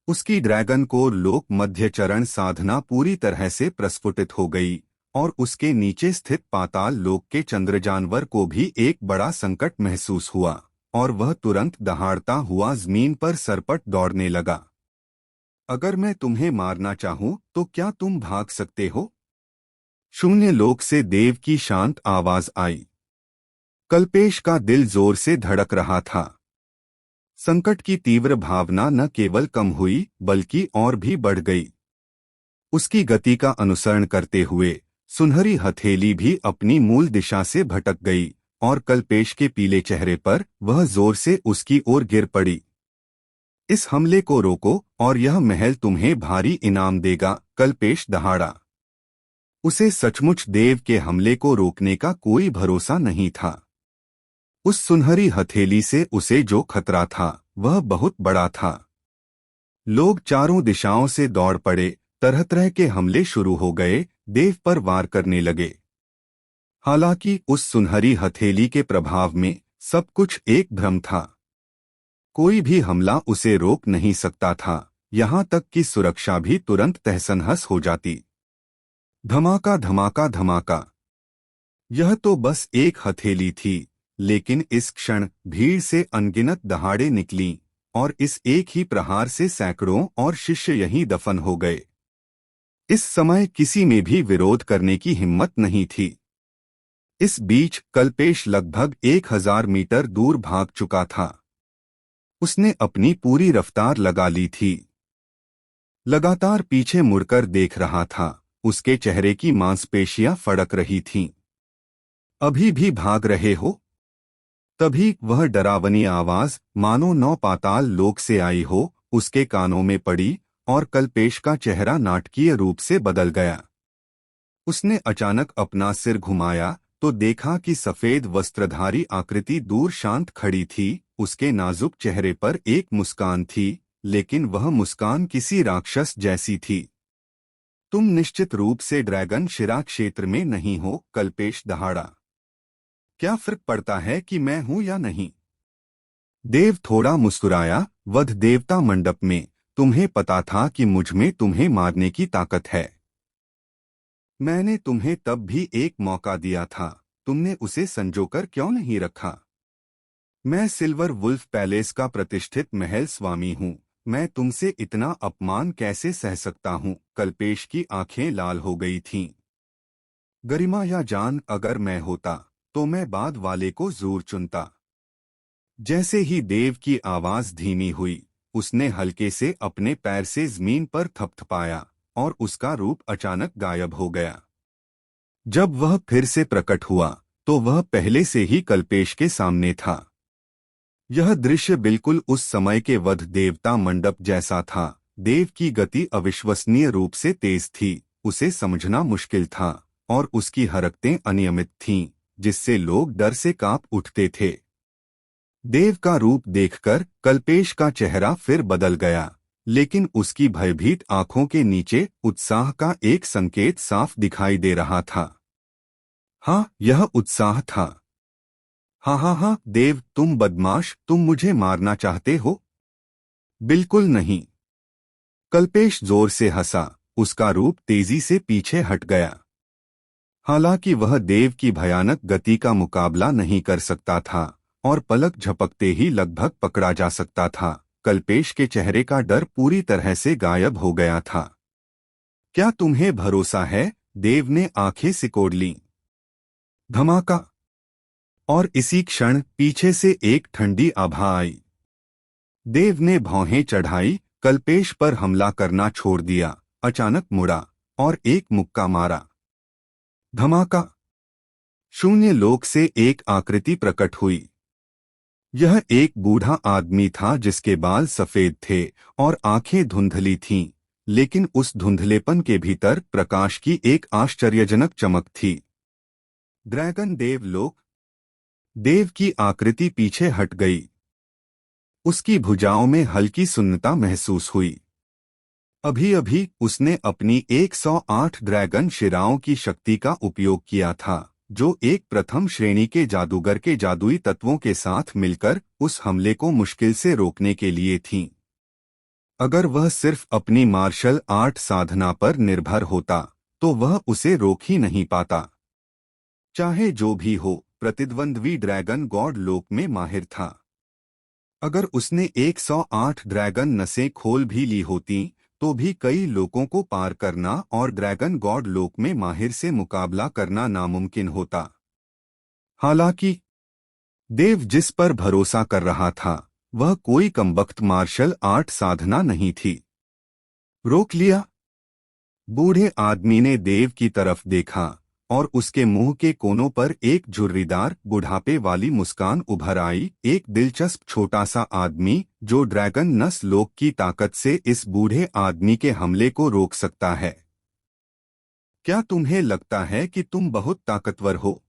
उसकी ड्रैगन को लोक मध्य चरण साधना पूरी तरह से प्रस्फुटित हो गई और उसके नीचे स्थित पाताल लोक के चंद्र जानवर को भी एक बड़ा संकट महसूस हुआ और वह तुरंत दहाड़ता हुआ जमीन पर सरपट दौड़ने लगा। अगर मैं तुम्हें मारना चाहूं तो क्या तुम भाग सकते हो? शून्य लोक से देव की शांत आवाज आई। कल्पेश का दिल जोर से धड़क रहा था। संकट की तीव्र भावना न केवल कम हुई बल्कि और भी बढ़ गई। उसकी गति का अनुसरण करते हुए सुनहरी हथेली भी अपनी मूल दिशा से भटक गई और कल्पेश के पीले चेहरे पर वह जोर से उसकी ओर गिर पड़ी। इस हमले को रोको और यह महल तुम्हें भारी इनाम देगा, कल्पेश दहाड़ा। उसे सचमुच देव के हमले को रोकने का कोई भरोसा नहीं था। उस सुनहरी हथेली से उसे जो खतरा था वह बहुत बड़ा था। लोग चारों दिशाओं से दौड़ पड़े, तरह तरह के हमले शुरू हो गए, देव पर वार करने लगे। हालांकि उस सुनहरी हथेली के प्रभाव में सब कुछ एक भ्रम था। कोई भी हमला उसे रोक नहीं सकता था, यहां तक कि सुरक्षा भी तुरंत तहस-नहस हो जाती। धमाका धमाका धमाका। यह तो बस एक हथेली थी, लेकिन इस क्षण भीड़ से अनगिनत दहाड़े निकलीं और इस एक ही प्रहार से सैकड़ों और शिष्य यहीं दफन हो गए। इस समय किसी में भी विरोध करने की हिम्मत नहीं थी। इस बीच कल्पेश लगभग 1000 मीटर दूर भाग चुका था। उसने अपनी पूरी रफ्तार लगा ली थी। लगातार पीछे मुड़कर देख रहा था, उसके चेहरे की मांसपेशियां फड़क रही थीं। अभी भी भाग रहे हो? तभी वह डरावनी आवाज मानो 9 पाताल लोक से आई हो उसके कानों में पड़ी और कल्पेश का चेहरा नाटकीय रूप से बदल गया। उसने अचानक अपना सिर घुमाया तो देखा कि सफेद वस्त्रधारी आकृति दूर शांत खड़ी थी। उसके नाजुक चेहरे पर एक मुस्कान थी, लेकिन वह मुस्कान किसी राक्षस जैसी थी। तुम निश्चित रूप से ड्रैगन शिरा क्षेत्र में नहीं हो, कल्पेश दहाड़ा। क्या फर्क पड़ता है कि मैं हूं या नहीं? देव थोड़ा मुस्कुराया। वध देवता मंडप में तुम्हें पता था कि मुझ में तुम्हें मारने की ताकत है। मैंने तुम्हें तब भी एक मौका दिया था, तुमने उसे संजोकर क्यों नहीं रखा? मैं सिल्वर वुल्फ पैलेस का प्रतिष्ठित महल स्वामी हूँ, मैं तुमसे इतना अपमान कैसे सह सकता हूँ? कल्पेश की आंखें लाल हो गई थीं। गरिमा या जान अगर मैं होता तो मैं बाद वाले को जरूर चुनता। जैसे ही देव की आवाज धीमी हुई, उसने हल्के से अपने पैर से जमीन पर थपथपाया और उसका रूप अचानक गायब हो गया। जब वह फिर से प्रकट हुआ तो वह पहले से ही कल्पेश के सामने था। यह दृश्य बिल्कुल उस समय के वध देवता मंडप जैसा था। देव की गति अविश्वसनीय रूप से तेज थी, उसे समझना मुश्किल था, और उसकी हरकतें अनियमित थीं, जिससे लोग डर से कांप उठते थे। देव का रूप देखकर कल्पेश का चेहरा फिर बदल गया, लेकिन उसकी भयभीत आंखों के नीचे उत्साह का एक संकेत साफ दिखाई दे रहा था। हाँ, यह उत्साह था। हाँ हाँ हाँ देव, तुम बदमाश, तुम मुझे मारना चाहते हो? बिल्कुल नहीं। कल्पेश जोर से हंसा, उसका रूप तेजी से पीछे हट गया। हालांकि वह देव की भयानक गति का मुकाबला नहीं कर सकता था और पलक झपकते ही लगभग पकड़ा जा सकता था। कल्पेश के चेहरे का डर पूरी तरह से गायब हो गया था। क्या तुम्हें भरोसा है? देव ने आंखें सिकोड़ लीं। धमाका! और इसी क्षण पीछे से एक ठंडी आभा आई। देव ने भौहें चढ़ाई, कल्पेश पर हमला करना छोड़ दिया, अचानक मुड़ा और एक मुक्का मारा। धमाका! शून्य लोक से एक आकृति प्रकट हुई। यह एक बूढ़ा आदमी था जिसके बाल सफेद थे और आंखें धुंधली थीं, लेकिन उस धुंधलेपन के भीतर प्रकाश की एक आश्चर्यजनक चमक थी। ड्रैगन देवलोक। देव की आकृति पीछे हट गई। उसकी भुजाओं में हल्की सुन्नता महसूस हुई। अभी अभी उसने अपनी 108 ड्रैगन शिराओं की शक्ति का उपयोग किया था, जो एक प्रथम श्रेणी के जादूगर के जादुई तत्वों के साथ मिलकर उस हमले को मुश्किल से रोकने के लिए थीं। अगर वह सिर्फ अपनी मार्शल आर्ट साधना पर निर्भर होता तो वह उसे रोक ही नहीं पाता। चाहे जो भी हो, प्रतिद्वंद्वी ड्रैगन गॉड लोक में माहिर था। अगर उसने 108 ड्रैगन नसें खोल भी ली होती तो भी कई लोगों को पार करना और ड्रैगन गॉड लोक में माहिर से मुकाबला करना नामुमकिन होता। हालांकि देव जिस पर भरोसा कर रहा था वह कोई कमबख्त मार्शल आर्ट साधना नहीं थी। रोक लिया। बूढ़े आदमी ने देव की तरफ देखा और उसके मुंह के कोनों पर एक झुर्रीदार बुढ़ापे वाली मुस्कान उभर आई। एक दिलचस्प छोटा सा आदमी जो ड्रैगन नस लोक की ताकत से इस बूढ़े आदमी के हमले को रोक सकता है। क्या तुम्हें लगता है कि तुम बहुत ताकतवर हो?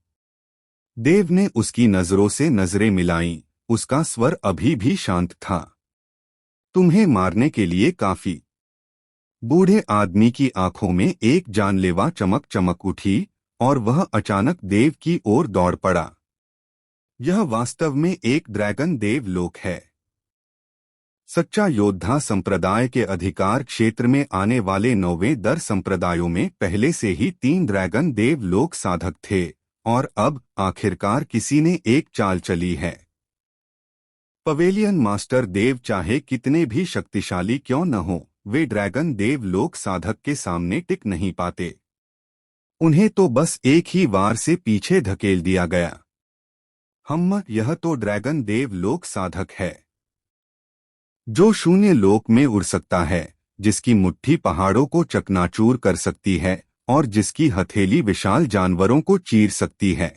देव ने उसकी नजरों से नजरें मिलाईं, उसका स्वर अभी भी शांत था। तुम्हें मारने के लिए काफी। बूढ़े आदमी की आंखों में एक जानलेवा चमक चमक उठी और वह अचानक देव की ओर दौड़ पड़ा। यह वास्तव में एक ड्रैगन देव लोक है। सच्चा योद्धा संप्रदाय के अधिकार क्षेत्र में आने वाले 9वें दर संप्रदायों में पहले से ही 3 ड्रैगन देव लोक साधक थे और अब आखिरकार किसी ने एक चाल चली है। पवेलियन मास्टर देव चाहे कितने भी शक्तिशाली क्यों न हो, वे ड्रैगन देव लोक साधक के सामने टिक नहीं पाते। उन्हें तो बस एक ही वार से पीछे धकेल दिया गया। यह तो ड्रैगन देव लोक साधक है जो शून्य लोक में उड़ सकता है, जिसकी मुट्ठी पहाड़ों को चकनाचूर कर सकती है और जिसकी हथेली विशाल जानवरों को चीर सकती है।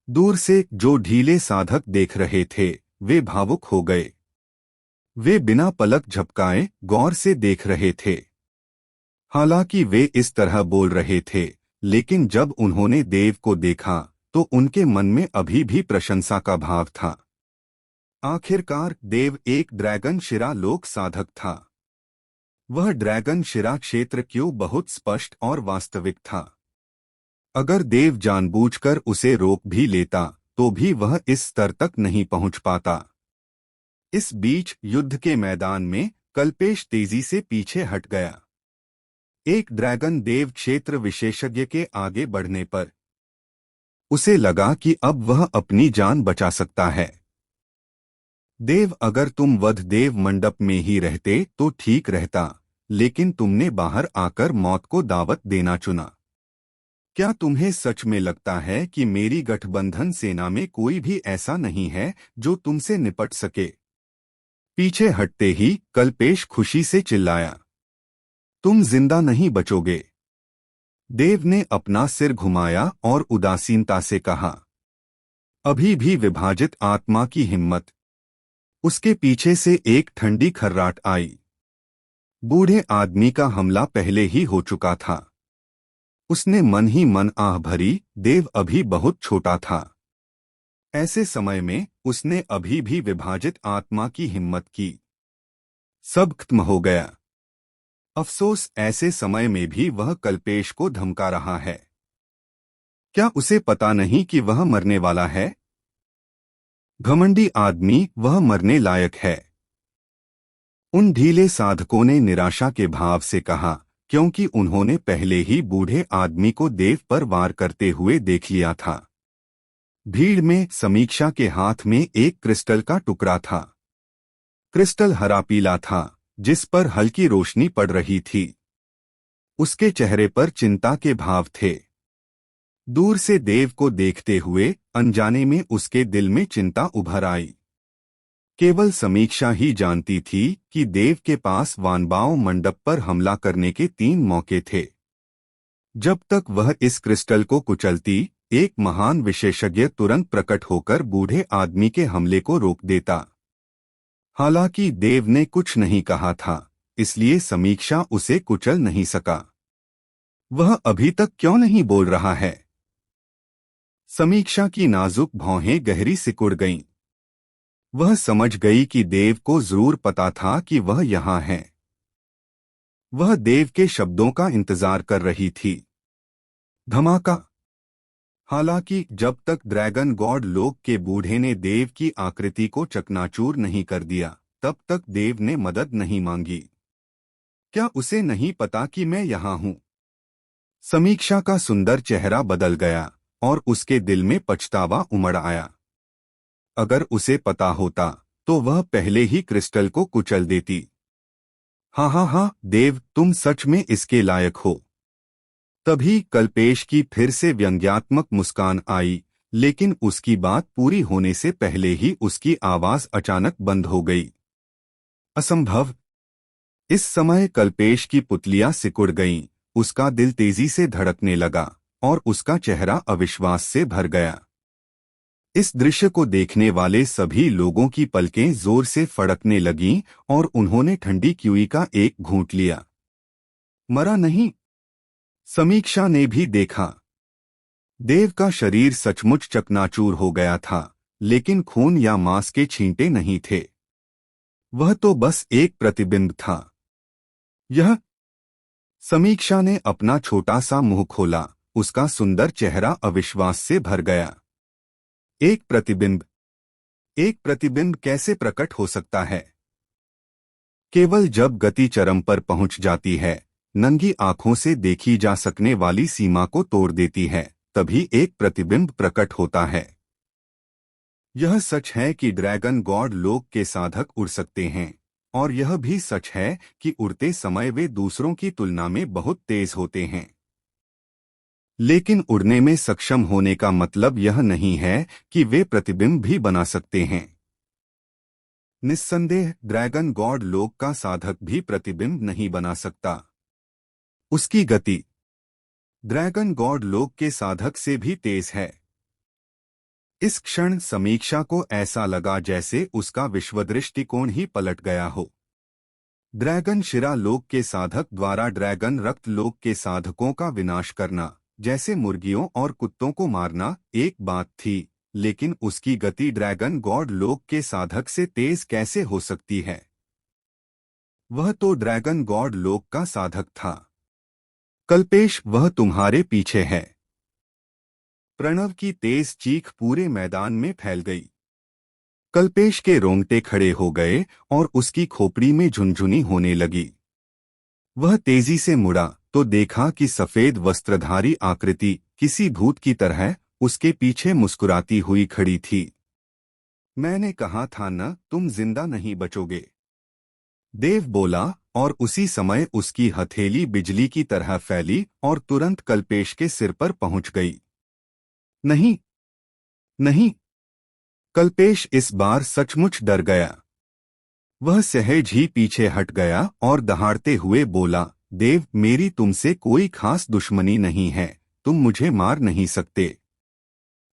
दूर से जो ढीले साधक देख रहे थे वे भावुक हो गए। वे बिना पलक झपकाए गौर से देख रहे थे। हालांकि वे इस तरह बोल रहे थे, लेकिन जब उन्होंने देव को देखा तो उनके मन में अभी भी प्रशंसा का भाव था। आखिरकार देव एक ड्रैगन शिरा लोक साधक था। वह ड्रैगन शिरा क्षेत्र क्यों बहुत स्पष्ट और वास्तविक था। अगर देव जानबूझकर उसे रोक भी लेता तो भी वह इस स्तर तक नहीं पहुंच पाता। इस बीच युद्ध के मैदान में कल्पेश तेजी से पीछे हट गया। एक ड्रैगन देव क्षेत्र विशेषज्ञ के आगे बढ़ने पर उसे लगा कि अब वह अपनी जान बचा सकता है। देव, अगर तुम वध देव मंडप में ही रहते तो ठीक रहता, लेकिन तुमने बाहर आकर मौत को दावत देना चुना। क्या तुम्हें सच में लगता है कि मेरी गठबंधन सेना में कोई भी ऐसा नहीं है जो तुमसे निपट सके? पीछे हटते ही कल्पेश खुशी से चिल्लाया, तुम जिंदा नहीं बचोगे। देव ने अपना सिर घुमाया और उदासीनता से कहा, अभी भी विभाजित आत्मा की हिम्मत। उसके पीछे से एक ठंडी खर्राट आई। बूढ़े आदमी का हमला पहले ही हो चुका था। उसने मन ही मन आह भरी, देव अभी बहुत छोटा था। ऐसे समय में उसने अभी भी विभाजित आत्मा की हिम्मत की। सब खत्म हो गया। अफसोस, ऐसे समय में भी वह कल्पेश को धमका रहा है। क्या उसे पता नहीं कि वह मरने वाला है? घमंडी आदमी, वह मरने लायक है। उन ढीले साधकों ने निराशा के भाव से कहा, क्योंकि उन्होंने पहले ही बूढ़े आदमी को देव पर वार करते हुए देख लिया था। भीड़ में समीक्षा के हाथ में एक क्रिस्टल का टुकड़ा था। क्रिस्टल हरा पीला था, जिस पर हल्की रोशनी पड़ रही थी। उसके चेहरे पर चिंता के भाव थे। दूर से देव को देखते हुए अनजाने में उसके दिल में चिंता उभर आई। केवल समीक्षा ही जानती थी कि देव के पास वानबाओ मंडप पर हमला करने के 3 मौके थे। जब तक वह इस क्रिस्टल को कुचलती, एक महान विशेषज्ञ तुरंत प्रकट होकर बूढ़े आदमी के हमले को रोक देता। हालांकि देव ने कुछ नहीं कहा था, इसलिए समीक्षा उसे कुचल नहीं सका। वह अभी तक क्यों नहीं बोल रहा है? समीक्षा की नाजुक भौहें गहरी सिकुड़ गईं। वह समझ गई कि देव को जरूर पता था कि वह यहाँ है। वह देव के शब्दों का इंतजार कर रही थी। धमाका। हालांकि जब तक ड्रैगन गॉड लोक के बूढ़े ने देव की आकृति को चकनाचूर नहीं कर दिया, तब तक देव ने मदद नहीं मांगी। क्या उसे नहीं पता कि मैं यहाँ हूँ? समीक्षा का सुंदर चेहरा बदल गया और उसके दिल में पछतावा उमड़ आया। अगर उसे पता होता तो वह पहले ही क्रिस्टल को कुचल देती। हाँ हाँ हाँ देव, तुम सच में इसके लायक हो। तभी कल्पेश की फिर से व्यंग्यात्मक मुस्कान आई, लेकिन उसकी बात पूरी होने से पहले ही उसकी आवाज अचानक बंद हो गई। असंभव। इस समय कल्पेश की पुतलियां सिकुड़ गईं, उसका दिल तेजी से धड़कने लगा और उसका चेहरा अविश्वास से भर गया। इस दृश्य को देखने वाले सभी लोगों की पलकें जोर से फड़कने लगीं और उन्होंने ठंडी क्यूई का एक घूंट लिया। मरा नहीं। समीक्षा ने भी देखा। देव का शरीर सचमुच चकनाचूर हो गया था, लेकिन खून या मांस के छींटे नहीं थे। वह तो बस एक प्रतिबिंब था। यह। समीक्षा ने अपना छोटा सा मुंह खोला, उसका सुंदर चेहरा अविश्वास से भर गया। एक प्रतिबिंब। एक प्रतिबिंब कैसे प्रकट हो सकता है? केवल जब गति चरम पर पहुंच जाती है, नंगी आंखों से देखी जा सकने वाली सीमा को तोड़ देती है, तभी एक प्रतिबिंब प्रकट होता है। यह सच है कि ड्रैगन गॉड लोक के साधक उड़ सकते हैं, और यह भी सच है कि उड़ते समय वे दूसरों की तुलना में बहुत तेज होते हैं। लेकिन उड़ने में सक्षम होने का मतलब यह नहीं है कि वे प्रतिबिंब भी बना सकते हैं। निस्संदेह ड्रैगन गॉड लोक का साधक भी प्रतिबिंब नहीं बना सकता। उसकी गति ड्रैगन गॉड लोक के साधक से भी तेज है। इस क्षण समीक्षा को ऐसा लगा जैसे उसका विश्वदृष्टिकोण ही पलट गया हो। ड्रैगन शिरा लोक के साधक द्वारा ड्रैगन रक्त लोक के साधकों का विनाश करना, जैसे मुर्गियों और कुत्तों को मारना, एक बात थी, लेकिन उसकी गति ड्रैगन गॉड लोक के साधक से तेज कैसे हो सकती है? वह तो ड्रैगन गॉड लोक का साधक था। कल्पेश, वह तुम्हारे पीछे है। प्रणव की तेज चीख पूरे मैदान में फैल गई। कल्पेश के रोंगटे खड़े हो गए और उसकी खोपड़ी में झुनझुनी होने लगी। वह तेजी से मुड़ा तो देखा कि सफेद वस्त्रधारी आकृति किसी भूत की तरह उसके पीछे मुस्कुराती हुई खड़ी थी। मैंने कहा था न, तुम जिंदा नहीं बचोगे, देव बोला, और उसी समय उसकी हथेली बिजली की तरह फैली और तुरंत कल्पेश के सिर पर पहुंच गई। नहीं, नहीं। कल्पेश इस बार सचमुच डर गया। वह सहज ही पीछे हट गया और दहाड़ते हुए बोला, देव, मेरी तुमसे कोई खास दुश्मनी नहीं है, तुम मुझे मार नहीं सकते।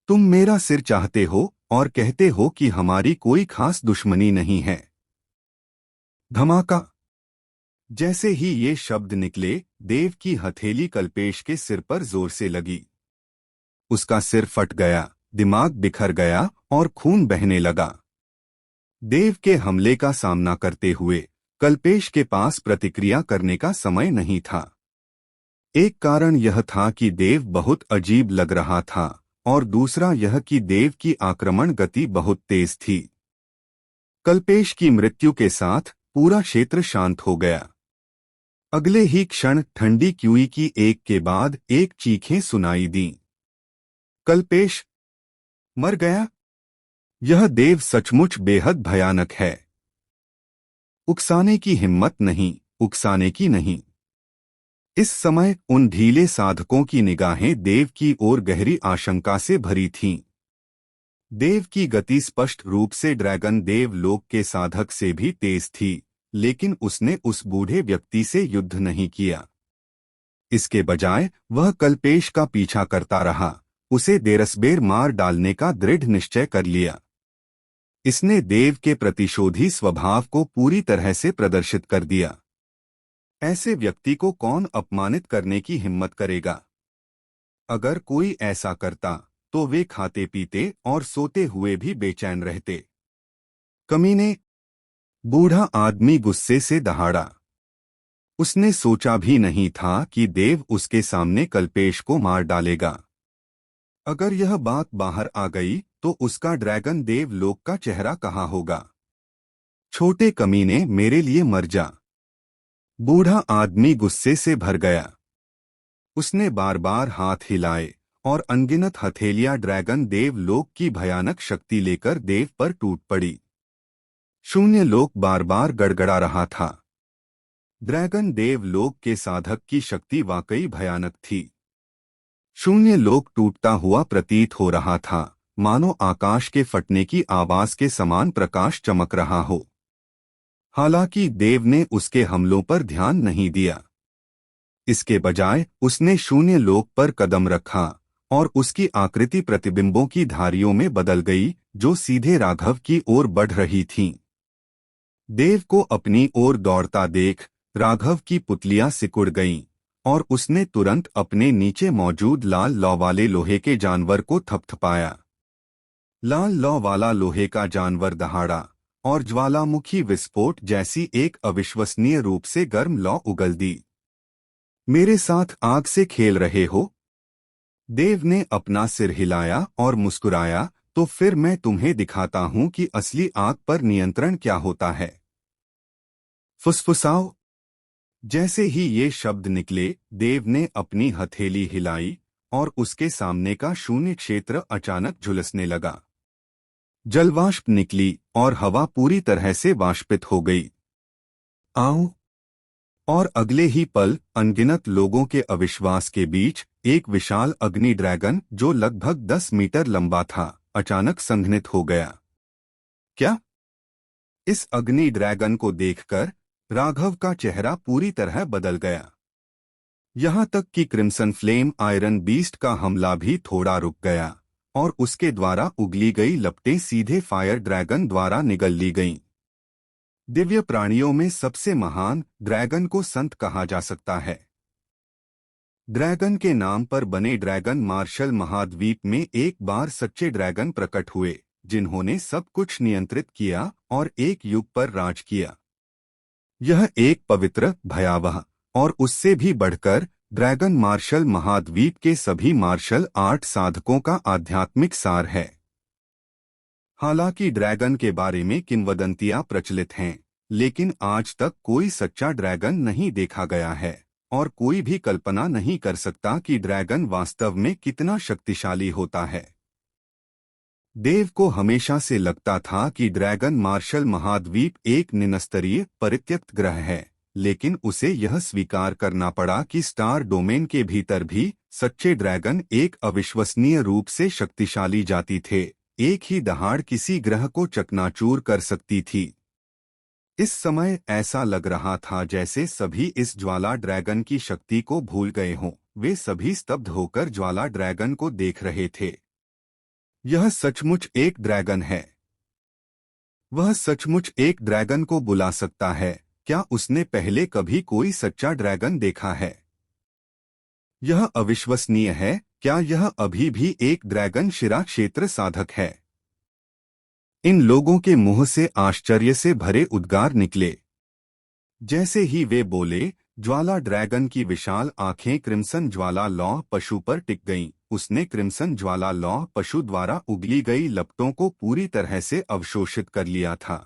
तुम मेरा सिर चाहते हो और कहते हो कि हमारी कोई खास दुश्मनी नहीं है। धमाका। जैसे ही ये शब्द निकले, देव की हथेली कल्पेश के सिर पर जोर से लगी। उसका सिर फट गया, दिमाग बिखर गया और खून बहने लगा। देव के हमले का सामना करते हुए कल्पेश के पास प्रतिक्रिया करने का समय नहीं था। एक कारण यह था कि देव बहुत अजीब लग रहा था और दूसरा यह कि देव की आक्रमण गति बहुत तेज थी। कल्पेश की मृत्यु के साथ पूरा क्षेत्र शांत हो गया। अगले ही क्षण ठंडी क्यूई की एक के बाद एक चीखें सुनाई दीं। कल्पेश मर गया? यह देव सचमुच बेहद भयानक है। उकसाने की हिम्मत नहीं, उकसाने की नहीं। इस समय उन ढीले साधकों की निगाहें देव की ओर गहरी आशंका से भरी थीं। देव की गति स्पष्ट रूप से ड्रैगन देव लोक के साधक से भी तेज थी, लेकिन उसने उस बूढ़े व्यक्ति से युद्ध नहीं किया। इसके बजाय वह कल्पेश का पीछा करता रहा, उसे देरसबेर मार डालने का दृढ़ निश्चय कर लिया। इसने देव के प्रतिशोधी स्वभाव को पूरी तरह से प्रदर्शित कर दिया। ऐसे व्यक्ति को कौन अपमानित करने की हिम्मत करेगा? अगर कोई ऐसा करता तो वे खाते पीते और सोते हुए भी बेचैन रहते। कमीने! बूढ़ा आदमी गुस्से से दहाड़ा। उसने सोचा भी नहीं था कि देव उसके सामने कल्पेश को मार डालेगा। अगर यह बात बाहर आ गई तो उसका ड्रैगन देव लोक का चेहरा कहाँ होगा? छोटे कमीने, मेरे लिए मर जा! बूढ़ा आदमी गुस्से से भर गया। उसने बार बार हाथ हिलाए और अनगिनत हथेलियां ड्रैगन देव लोक की भयानक शक्ति लेकर देव पर टूट पड़ी। शून्य लोक बार बार गड़गड़ा रहा था। ड्रैगन देव लोक के साधक की शक्ति वाकई भयानक थी। शून्य लोक टूटता हुआ प्रतीत हो रहा था, मानो आकाश के फटने की आवाज के समान प्रकाश चमक रहा हो। हालांकि देव ने उसके हमलों पर ध्यान नहीं दिया। इसके बजाय उसने शून्य लोक पर कदम रखा और उसकी आकृति प्रतिबिंबों की धारियों में बदल गई, जो सीधे राघव की ओर बढ़ रही थीं। देव को अपनी ओर दौड़ता देख राघव की पुतलियां सिकुड़ गईं और उसने तुरंत अपने नीचे मौजूद लाल लौ वाले लोहे के जानवर को थपथपाया। लाल लौ वाला लोहे का जानवर दहाड़ा और ज्वालामुखी विस्फोट जैसी एक अविश्वसनीय रूप से गर्म लौ उगल दी। मेरे साथ आग से खेल रहे हो? देव ने अपना सिर हिलाया और मुस्कुराया, तो फिर मैं तुम्हें दिखाता हूं कि असली आग पर नियंत्रण क्या होता है। फुसफुसाओ। जैसे ही ये शब्द निकले, देव ने अपनी हथेली हिलाई और उसके सामने का शून्य क्षेत्र अचानक झुलसने लगा। जलवाष्प निकली और हवा पूरी तरह से वाष्पित हो गई। आओ! और अगले ही पल अनगिनत लोगों के अविश्वास के बीच एक विशाल अग्नि ड्रैगन जो लगभग 10 मीटर लंबा था, अचानक संघनित हो गया। क्या? इस अग्नि ड्रैगन को देखकर राघव का चेहरा पूरी तरह बदल गया। यहाँ तक कि क्रिम्सन फ्लेम आयरन बीस्ट का हमला भी थोड़ा रुक गया और उसके द्वारा उगली गई लपटें सीधे फायर ड्रैगन द्वारा निगल ली गईं। दिव्य प्राणियों में सबसे महान ड्रैगन को संत कहा जा सकता है। ड्रैगन के नाम पर बने ड्रैगन मार्शल महाद्वीप में एक बार सच्चे ड्रैगन प्रकट हुए, जिन्होंने सब कुछ नियंत्रित किया और एक युग पर राज किया। यह एक पवित्र, भयावह और उससे भी बढ़कर ड्रैगन मार्शल महाद्वीप के सभी मार्शल आर्ट साधकों का आध्यात्मिक सार है। हालांकि ड्रैगन के बारे में किंवदंतियां प्रचलित हैं, लेकिन आज तक कोई सच्चा ड्रैगन नहीं देखा गया है और कोई भी कल्पना नहीं कर सकता कि ड्रैगन वास्तव में कितना शक्तिशाली होता है। देव को हमेशा से लगता था कि ड्रैगन मार्शल महाद्वीप एक निम्नस्तरीय परित्यक्त ग्रह है, लेकिन उसे यह स्वीकार करना पड़ा कि स्टार डोमेन के भीतर भी सच्चे ड्रैगन एक अविश्वसनीय रूप से शक्तिशाली जाति थे, एक ही दहाड़ किसी ग्रह को चकनाचूर कर सकती थी। इस समय ऐसा लग रहा था जैसे सभी इस ज्वाला ड्रैगन की शक्ति को भूल गए हों। वे सभी स्तब्ध होकर ज्वाला ड्रैगन को देख रहे थे। यह सचमुच एक ड्रैगन है। वह सचमुच एक ड्रैगन को बुला सकता है। क्या उसने पहले कभी कोई सच्चा ड्रैगन देखा है? यह अविश्वसनीय है। क्या यह अभी भी एक ड्रैगन शिरा क्षेत्र साधक है? इन लोगों के मुंह से आश्चर्य से भरे उद्गार निकले। जैसे ही वे बोले, ज्वाला ड्रैगन की विशाल आंखें क्रिम्सन ज्वाला लौह पशु पर टिक गईं। उसने क्रिम्सन ज्वाला लौह पशु द्वारा उगली गई लपटों को पूरी तरह से अवशोषित कर लिया था।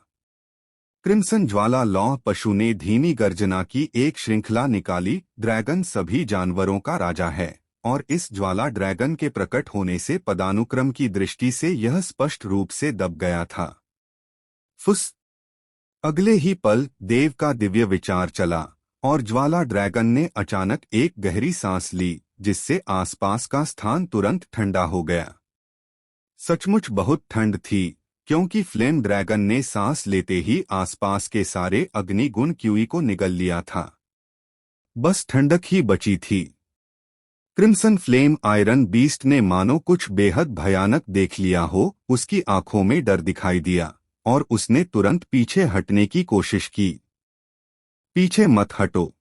क्रिम्सन ज्वाला लौह पशु ने धीमी गर्जना की एक श्रृंखला निकाली। ड्रैगन सभी जानवरों का राजा है और इस ज्वाला ड्रैगन के प्रकट होने से पदानुक्रम की दृष्टि से यह स्पष्ट रूप से दब गया था। फुस! अगले ही पल देव का दिव्य विचार चला और ज्वाला ड्रैगन ने अचानक एक गहरी सांस ली, जिससे आसपास का स्थान तुरंत ठंडा हो गया। सचमुच बहुत ठंड थी, क्योंकि फ्लेम ड्रैगन ने सांस लेते ही आसपास के सारे अग्निगुण क्यूई को निगल लिया था। बस ठंडक ही बची थी। क्रिम्सन फ्लेम आयरन बीस्ट ने मानो कुछ बेहद भयानक देख लिया हो। उसकी आंखों में डर दिखाई दिया और उसने तुरंत पीछे हटने की कोशिश की। पीछे मत हटो।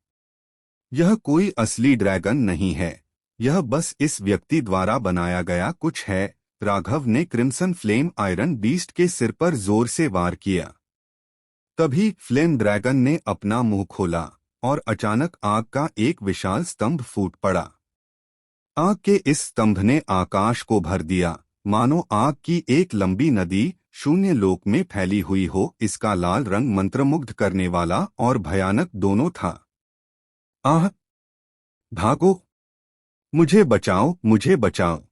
यह कोई असली ड्रैगन नहीं है। यह बस इस व्यक्ति द्वारा बनाया गया कुछ है। राघव ने क्रिम्सन फ्लेम आयरन बीस्ट के सिर पर जोर से वार किया। तभी फ्लेम ड्रैगन ने अपना मुंह खोला और अचानक आग का एक विशाल स्तंभ फूट पड़ा। आग के इस स्तंभ ने आकाश को भर दिया, मानो आग की एक लंबी नदी शून्य लोक में फैली हुई हो। इसका लाल रंग मंत्रमुग्ध करने वाला और भयानक दोनों था। आह! भागो! मुझे बचाओ, मुझे बचाओ!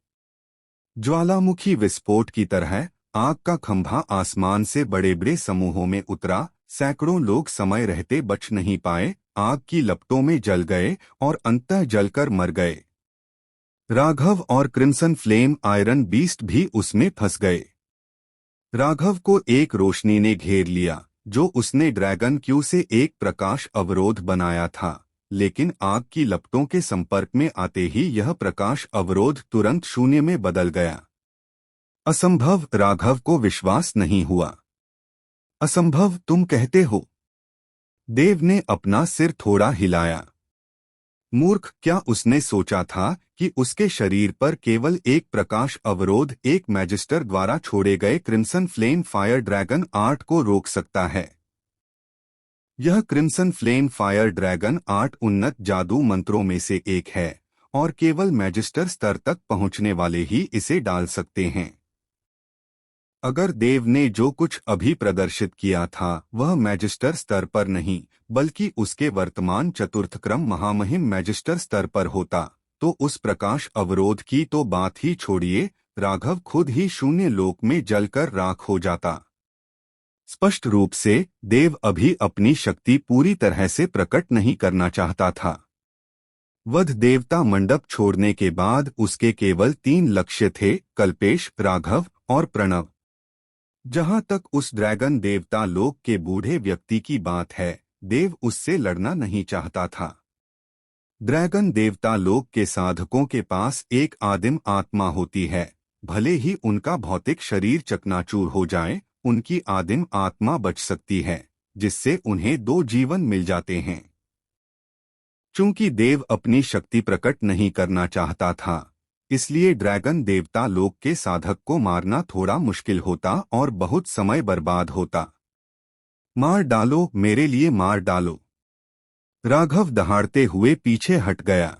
ज्वालामुखी विस्फोट की तरह आग का खंभा आसमान से बड़े बड़े समूहों में उतरा। सैकड़ों लोग समय रहते बच नहीं पाए, आग की लपटों में जल गए और अंततः जलकर मर गए। राघव और क्रिम्सन फ्लेम आयरन बीस्ट भी उसमें फंस गए। राघव को एक रोशनी ने घेर लिया, जो उसने ड्रैगन क्यू से एक प्रकाश अवरोध बनाया था, लेकिन आग की लपटों के संपर्क में आते ही यह प्रकाश अवरोध तुरंत शून्य में बदल गया। असंभव! राघव को विश्वास नहीं हुआ। असंभव तुम कहते हो? देव ने अपना सिर थोड़ा हिलाया। मूर्ख! क्या उसने सोचा था कि उसके शरीर पर केवल एक प्रकाश अवरोध एक मैजिस्टर द्वारा छोड़े गए crimson flame fire dragon art को रोक सकता है? यह crimson flame fire dragon art उन्नत जादू मंत्रों में से एक है और केवल मैजिस्टर स्तर तक पहुंचने वाले ही इसे डाल सकते हैं। अगर देव ने जो कुछ अभी प्रदर्शित किया था वह मैजिस्टर स्तर पर नहीं, बल्कि उसके वर्तमान चतुर्थ क्रम महामहिम मैजिस्टर स्तर पर होता, तो उस प्रकाश अवरोध की तो बात ही छोड़िए, राघव खुद ही शून्य लोक में जलकर राख हो जाता। स्पष्ट रूप से देव अभी अपनी शक्ति पूरी तरह से प्रकट नहीं करना चाहता था। वध देवता मंडप छोड़ने के बाद उसके केवल 3 लक्ष्य थे: कल्पेश, राघव और प्रणव। जहां तक उस ड्रैगन देवता लोक के बूढ़े व्यक्ति की बात है, देव उससे लड़ना नहीं चाहता था। ड्रैगन देवता लोक के साधकों के पास एक आदिम आत्मा होती है। भले ही उनका भौतिक शरीर चकनाचूर हो जाए, उनकी आदिम आत्मा बच सकती है, जिससे उन्हें 2 जीवन मिल जाते हैं। चूंकि देव अपनी शक्ति प्रकट नहीं करना चाहता था, इसलिए ड्रैगन देवता लोक के साधक को मारना थोड़ा मुश्किल होता और बहुत समय बर्बाद होता। मार डालो, मेरे लिए मार डालो। राघव दहाड़ते हुए पीछे हट गया।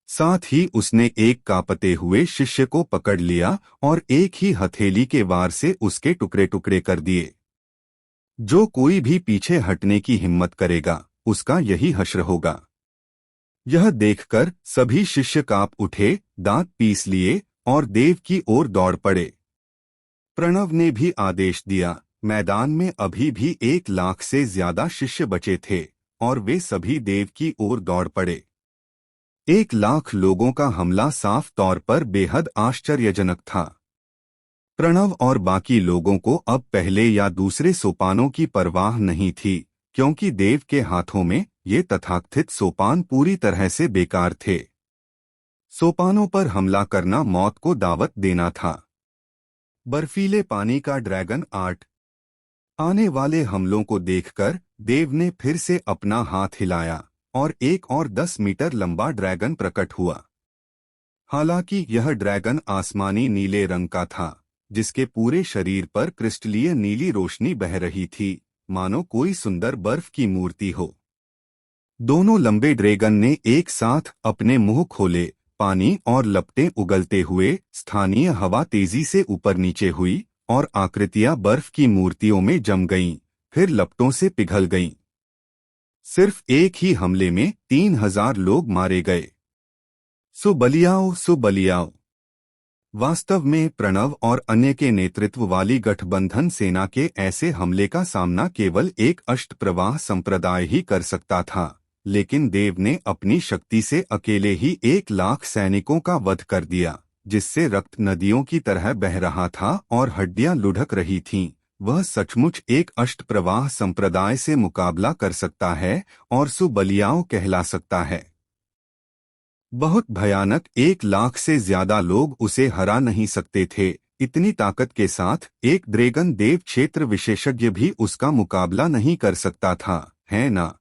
साथ ही उसने एक कांपते हुए शिष्य को पकड़ लिया और एक ही हथेली के वार से उसके टुकड़े टुकड़े कर दिए। जो कोई भी पीछे हटने की हिम्मत करेगा, उसका यही हश्र होगा। यह देखकर सभी शिष्य कांप उठे, दांत पीस लिए और देव की ओर दौड़ पड़े। प्रणव ने भी आदेश दिया। मैदान में अभी भी 1 लाख से ज्यादा शिष्य बचे थे और वे सभी देव की ओर दौड़ पड़े। 1 लाख लोगों का हमला साफ तौर पर बेहद आश्चर्यजनक था। प्रणव और बाकी लोगों को अब पहले या दूसरे सोपानों की परवाह नहीं थी, क्योंकि देव के हाथों में ये तथाकथित सोपान पूरी तरह से बेकार थे। सोपानों पर हमला करना मौत को दावत देना था। बर्फीले पानी का ड्रैगन आर्ट। आने वाले हमलों को देखकर देव ने फिर से अपना हाथ हिलाया और एक और 10 मीटर लंबा ड्रैगन प्रकट हुआ। हालांकि यह ड्रैगन आसमानी नीले रंग का था, जिसके पूरे शरीर पर क्रिस्टलीय नीली रोशनी बह रही थी, मानो कोई सुंदर बर्फ की मूर्ति हो। दोनों लंबे ड्रैगन ने एक साथ अपने मुंह खोले। पानी और लपटें उगलते हुए स्थानीय हवा तेजी से ऊपर नीचे हुई और आकृतियां बर्फ की मूर्तियों में जम गईं, फिर लपटों से पिघल गईं। सिर्फ एक ही हमले में 3000 लोग मारे गए। सो बलियाओ। वास्तव में प्रणव और अन्य के नेतृत्व वाली गठबंधन सेना के ऐसे हमले का सामना केवल एक अष्टप्रवाह संप्रदाय ही कर सकता था, लेकिन देव ने अपनी शक्ति से अकेले ही 1 लाख सैनिकों का वध कर दिया, जिससे रक्त नदियों की तरह बह रहा था और हड्डियां लुढ़क रही थीं। वह सचमुच एक अष्टप्रवाह संप्रदाय से मुकाबला कर सकता है और सुबलियाओं कहला सकता है। बहुत भयानक। 1 लाख से ज्यादा लोग उसे हरा नहीं सकते थे। इतनी ताकत के साथ एक ड्रैगन देव क्षेत्र विशेषज्ञ भी उसका मुकाबला नहीं कर सकता था, है ना?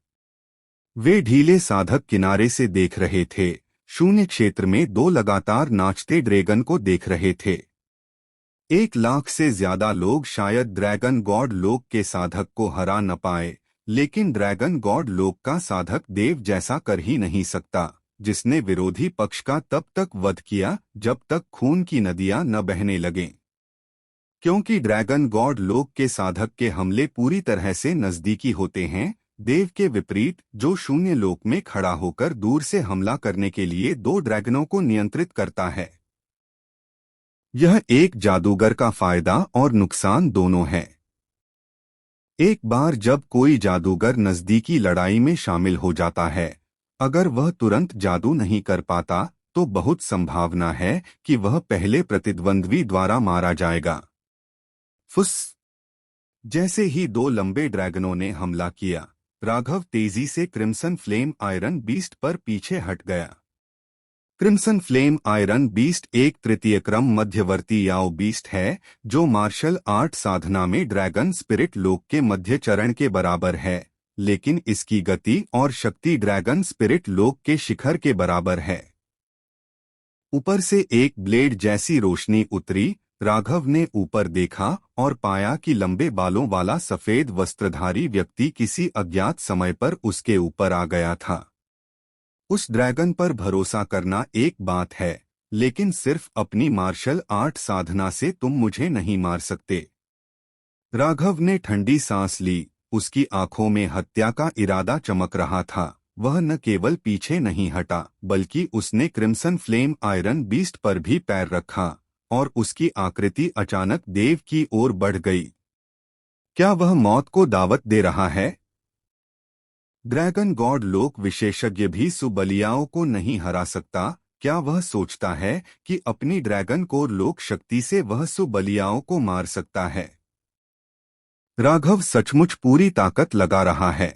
वे ढीले साधक किनारे से देख रहे थे, शून्य क्षेत्र में 2 लगातार नाचते ड्रैगन को देख रहे थे। 1 लाख से ज्यादा लोग शायद ड्रैगन गॉड लोक के साधक को हरा न पाए, लेकिन ड्रैगन गॉड लोक का साधक देव जैसा कर ही नहीं सकता, जिसने विरोधी पक्ष का तब तक वध किया जब तक खून की नदियां न बहने लगें। क्योंकि ड्रैगन गॉड लोक के साधक के हमले पूरी तरह से नजदीकी होते हैं, देव के विपरीत जो शून्य लोक में खड़ा होकर दूर से हमला करने के लिए 2 ड्रैगनों को नियंत्रित करता है। यह एक जादूगर का फायदा और नुकसान दोनों है। एक बार जब कोई जादूगर नजदीकी लड़ाई में शामिल हो जाता है, अगर वह तुरंत जादू नहीं कर पाता तो बहुत संभावना है कि वह पहले प्रतिद्वंद्वी द्वारा मारा जाएगा। फुस। जैसे ही 2 लंबे ड्रैगनों ने हमला किया, राघव तेजी से क्रिम्सन फ्लेम आयरन बीस्ट पर पीछे हट गया। क्रिम्सन फ्लेम आयरन बीस्ट एक तृतीय क्रम मध्यवर्ती याओ बीस्ट है, जो मार्शल आर्ट साधना में ड्रैगन स्पिरिट लोक के मध्य चरण के बराबर है, लेकिन इसकी गति और शक्ति ड्रैगन स्पिरिट लोक के शिखर के बराबर है। ऊपर से एक ब्लेड जैसी रोशनी उतरी। राघव ने ऊपर देखा और पाया कि लंबे बालों वाला सफेद वस्त्रधारी व्यक्ति किसी अज्ञात समय पर उसके ऊपर आ गया था। उस ड्रैगन पर भरोसा करना एक बात है, लेकिन सिर्फ अपनी मार्शल आर्ट साधना से तुम मुझे नहीं मार सकते। राघव ने ठंडी सांस ली। उसकी आंखों में हत्या का इरादा चमक रहा था। वह न केवल पीछे नहीं हटा, बल्कि उसने क्रिम्सन फ्लेम आयरन बीस्ट पर भी पैर रखा और उसकी आकृति अचानक देव की ओर बढ़ गई। क्या वह मौत को दावत दे रहा है? ड्रैगन गॉड लोक विशेषज्ञ भी सुबलियाओं को नहीं हरा सकता। क्या वह सोचता है कि अपनी ड्रैगन कोर लोक शक्ति से वह सुबलियाओं को मार सकता है? राघव सचमुच पूरी ताकत लगा रहा है।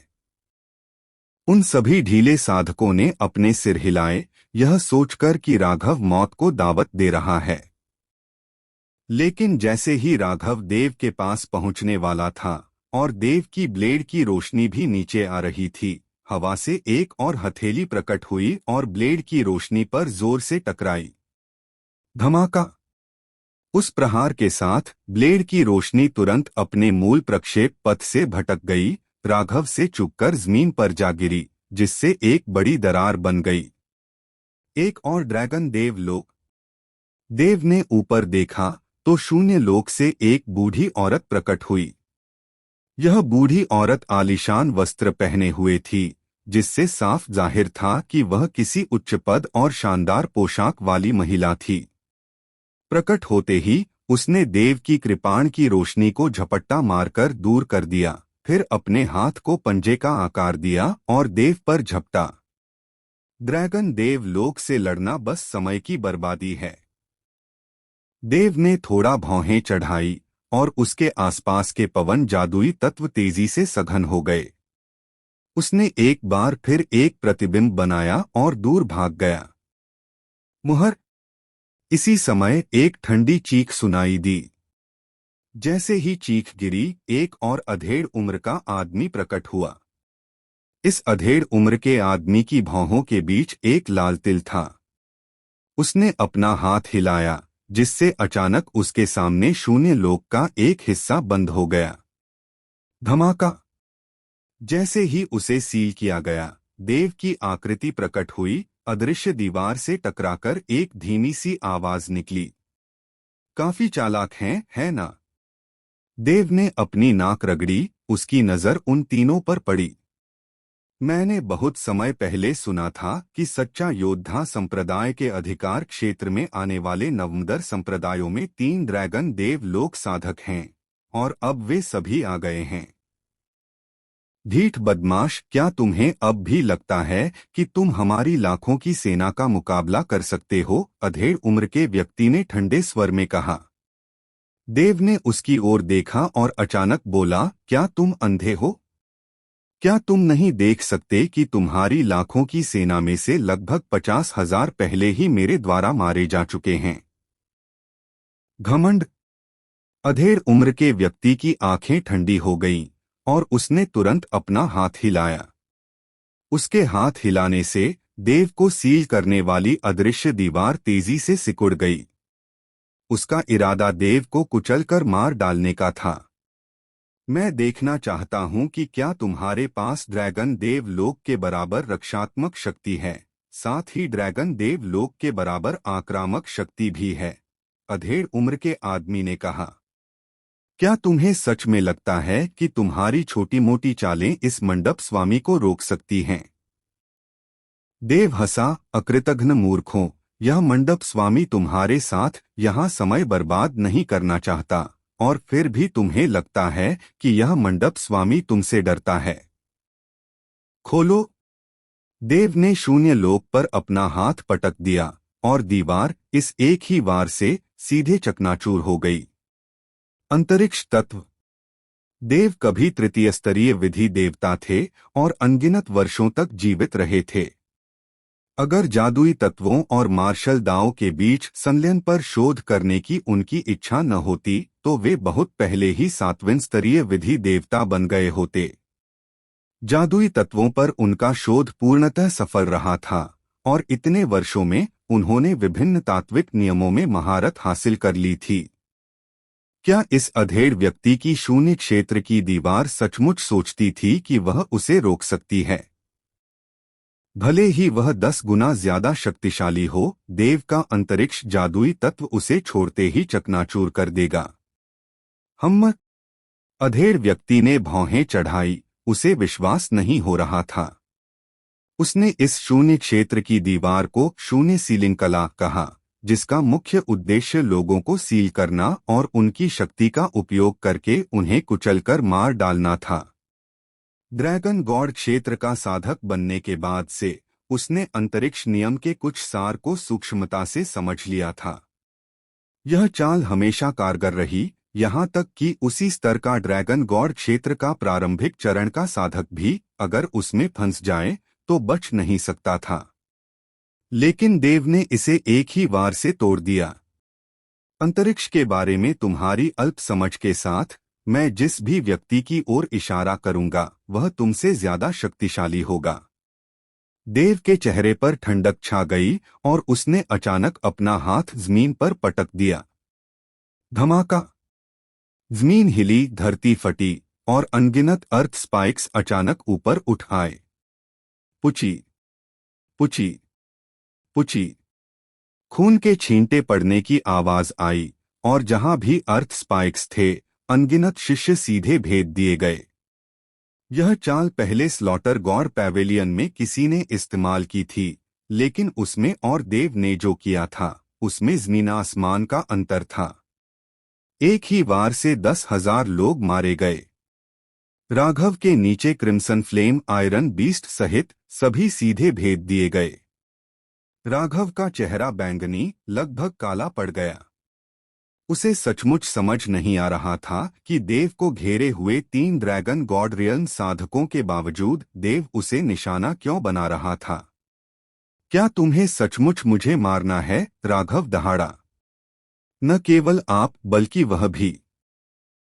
उन सभी ढीले साधकों ने अपने सिर हिलाए, यह सोचकर कि राघव मौत को दावत दे रहा है। लेकिन जैसे ही राघव देव के पास पहुंचने वाला था और देव की ब्लेड की रोशनी भी नीचे आ रही थी, हवा से एक और हथेली प्रकट हुई और ब्लेड की रोशनी पर जोर से टकराई। धमाका! उस प्रहार के साथ ब्लेड की रोशनी तुरंत अपने मूल प्रक्षेप पथ से भटक गई, राघव से चुभकर जमीन पर जा गिरी, जिससे एक बड़ी दरार बन गई। एक और ड्रैगन देवलोक। देव ने ऊपर देखा तो शून्य लोक से एक बूढ़ी औरत प्रकट हुई। यह बूढ़ी औरत आलीशान वस्त्र पहने हुए थी, जिससे साफ जाहिर था कि वह किसी उच्च पद और शानदार पोशाक वाली महिला थी। प्रकट होते ही उसने देव की कृपाण की रोशनी को झपट्टा मारकर दूर कर दिया, फिर अपने हाथ को पंजे का आकार दिया और देव पर झपटा। ड्रैगन देव लोक से लड़ना बस समय की बर्बादी है। देव ने थोड़ा भौहें चढ़ाई और उसके आसपास के पवन जादुई तत्व तेजी से सघन हो गए। उसने एक बार फिर एक प्रतिबिंब बनाया और दूर भाग गया। मुहर! इसी समय एक ठंडी चीख सुनाई दी। जैसे ही चीख गिरी, एक और अधेड़ उम्र का आदमी प्रकट हुआ। इस अधेड़ उम्र के आदमी की भौहों के बीच एक लाल तिल था। उसने अपना हाथ हिलाया, जिससे अचानक उसके सामने शून्य लोक का एक हिस्सा बंद हो गया। धमाका! जैसे ही उसे सील किया गया, देव की आकृति प्रकट हुई। अदृश्य दीवार से टकराकर एक धीमी सी आवाज निकली। काफी चालाक हैं, है ना? देव ने अपनी नाक रगड़ी, उसकी नजर उन तीनों पर पड़ी। मैंने बहुत समय पहले सुना था कि सच्चा योद्धा संप्रदाय के अधिकार क्षेत्र में आने वाले नवमदर संप्रदायों में 3 ड्रैगन देव लोक साधक हैं, और अब वे सभी आ गए हैं। ढीठ बदमाश, क्या तुम्हें अब भी लगता है कि तुम हमारी लाखों की सेना का मुकाबला कर सकते हो? अधेड़ उम्र के व्यक्ति ने ठंडे स्वर में कहा। देव ने उसकी ओर देखा और अचानक बोला, क्या तुम अंधे हो? क्या तुम नहीं देख सकते कि तुम्हारी लाखों की सेना में से लगभग 50,000 पहले ही मेरे द्वारा मारे जा चुके हैं? घमंड! अधेड़ उम्र के व्यक्ति की आंखें ठंडी हो गईं और उसने तुरंत अपना हाथ हिलाया। उसके हाथ हिलाने से देव को सील करने वाली अदृश्य दीवार तेजी से सिकुड़ गई। उसका इरादा देव को कुचलकर मार डालने का था। मैं देखना चाहता हूं कि क्या तुम्हारे पास ड्रैगन देव लोक के बराबर रक्षात्मक शक्ति है, साथ ही ड्रैगन देव लोक के बराबर आक्रामक शक्ति भी है, अधेड़ उम्र के आदमी ने कहा। क्या तुम्हें सच में लगता है कि तुम्हारी छोटी मोटी चालें इस मंडप स्वामी को रोक सकती हैं? देव हंसा, अकृतघ्न मूर्खों, यह मंडप स्वामी तुम्हारे साथ यहाँ समय बर्बाद नहीं करना चाहता, और फिर भी तुम्हें लगता है कि यह मंडप स्वामी तुमसे डरता है। खोलो! देव ने शून्य लोक पर अपना हाथ पटक दिया और दीवार इस एक ही वार से सीधे चकनाचूर हो गई। अंतरिक्ष तत्व। देव कभी तृतीय स्तरीय विधि देवता थे और अनगिनत वर्षों तक जीवित रहे थे। अगर जादुई तत्वों और मार्शल दाओं के बीच संलयन पर शोध करने की उनकी इच्छा न होती तो वे बहुत पहले ही 7वें स्तरीय विधि देवता बन गए होते। जादुई तत्वों पर उनका शोध पूर्णतः सफल रहा था और इतने वर्षों में उन्होंने विभिन्न तात्विक नियमों में महारत हासिल कर ली थी। क्या इस अधेड़ व्यक्ति की शून्य क्षेत्र की दीवार सचमुच सोचती थी कि वह उसे रोक सकती है? भले ही वह 10 गुना ज्यादा शक्तिशाली हो, देव का अंतरिक्ष जादुई तत्व उसे छोड़ते ही चकनाचूर कर देगा। हम! अधेड़ व्यक्ति ने भौहें चढ़ाई, उसे विश्वास नहीं हो रहा था। उसने इस शून्य क्षेत्र की दीवार को शून्य सीलिंग कला कहा, जिसका मुख्य उद्देश्य लोगों को सील करना और उनकी शक्ति का उपयोग करके उन्हें कुचलकर मार डालना था। ड्रैगन गॉड क्षेत्र का साधक बनने के बाद से उसने अंतरिक्ष नियम के कुछ सार को सूक्ष्मता से समझ लिया था। यह चाल हमेशा कारगर रही, यहाँ तक कि उसी स्तर का ड्रैगन गॉड क्षेत्र का प्रारंभिक चरण का साधक भी अगर उसमें फंस जाए तो बच नहीं सकता था। लेकिन देव ने इसे एक ही वार से तोड़ दिया। अंतरिक्ष के बारे में तुम्हारी अल्प समझ के साथ मैं जिस भी व्यक्ति की ओर इशारा करूंगा वह तुमसे ज्यादा शक्तिशाली होगा। देव के चेहरे पर ठंडक छा गई और उसने अचानक अपना हाथ जमीन पर पटक दिया। धमाका! जमीन हिली, धरती फटी और अनगिनत अर्थ स्पाइक्स अचानक ऊपर उठ आए। पुची पुची पुची! खून के छींटे पड़ने की आवाज आई और जहां भी अर्थ स्पाइक्स थे, अनगिनत शिष्य सीधे भेद दिए गए। यह चाल पहले स्लॉटर गॉर पैवेलियन में किसी ने इस्तेमाल की थी, लेकिन उसमें और देव ने जो किया था उसमें जमीन आसमान का अंतर था। एक ही वार से 10,000 लोग मारे गए। राघव के नीचे क्रिम्सन फ्लेम आयरन बीस्ट सहित सभी सीधे भेद दिए गए। राघव का चेहरा बैंगनी, लगभग काला पड़ गया। उसे सचमुच समझ नहीं आ रहा था कि देव को घेरे हुए 3 ड्रैगन गॉड रियल्म साधकों के बावजूद देव उसे निशाना क्यों बना रहा था। क्या तुम्हें सचमुच मुझे मारना है? राघव दहाड़ा। न केवल आप बल्कि वह भी।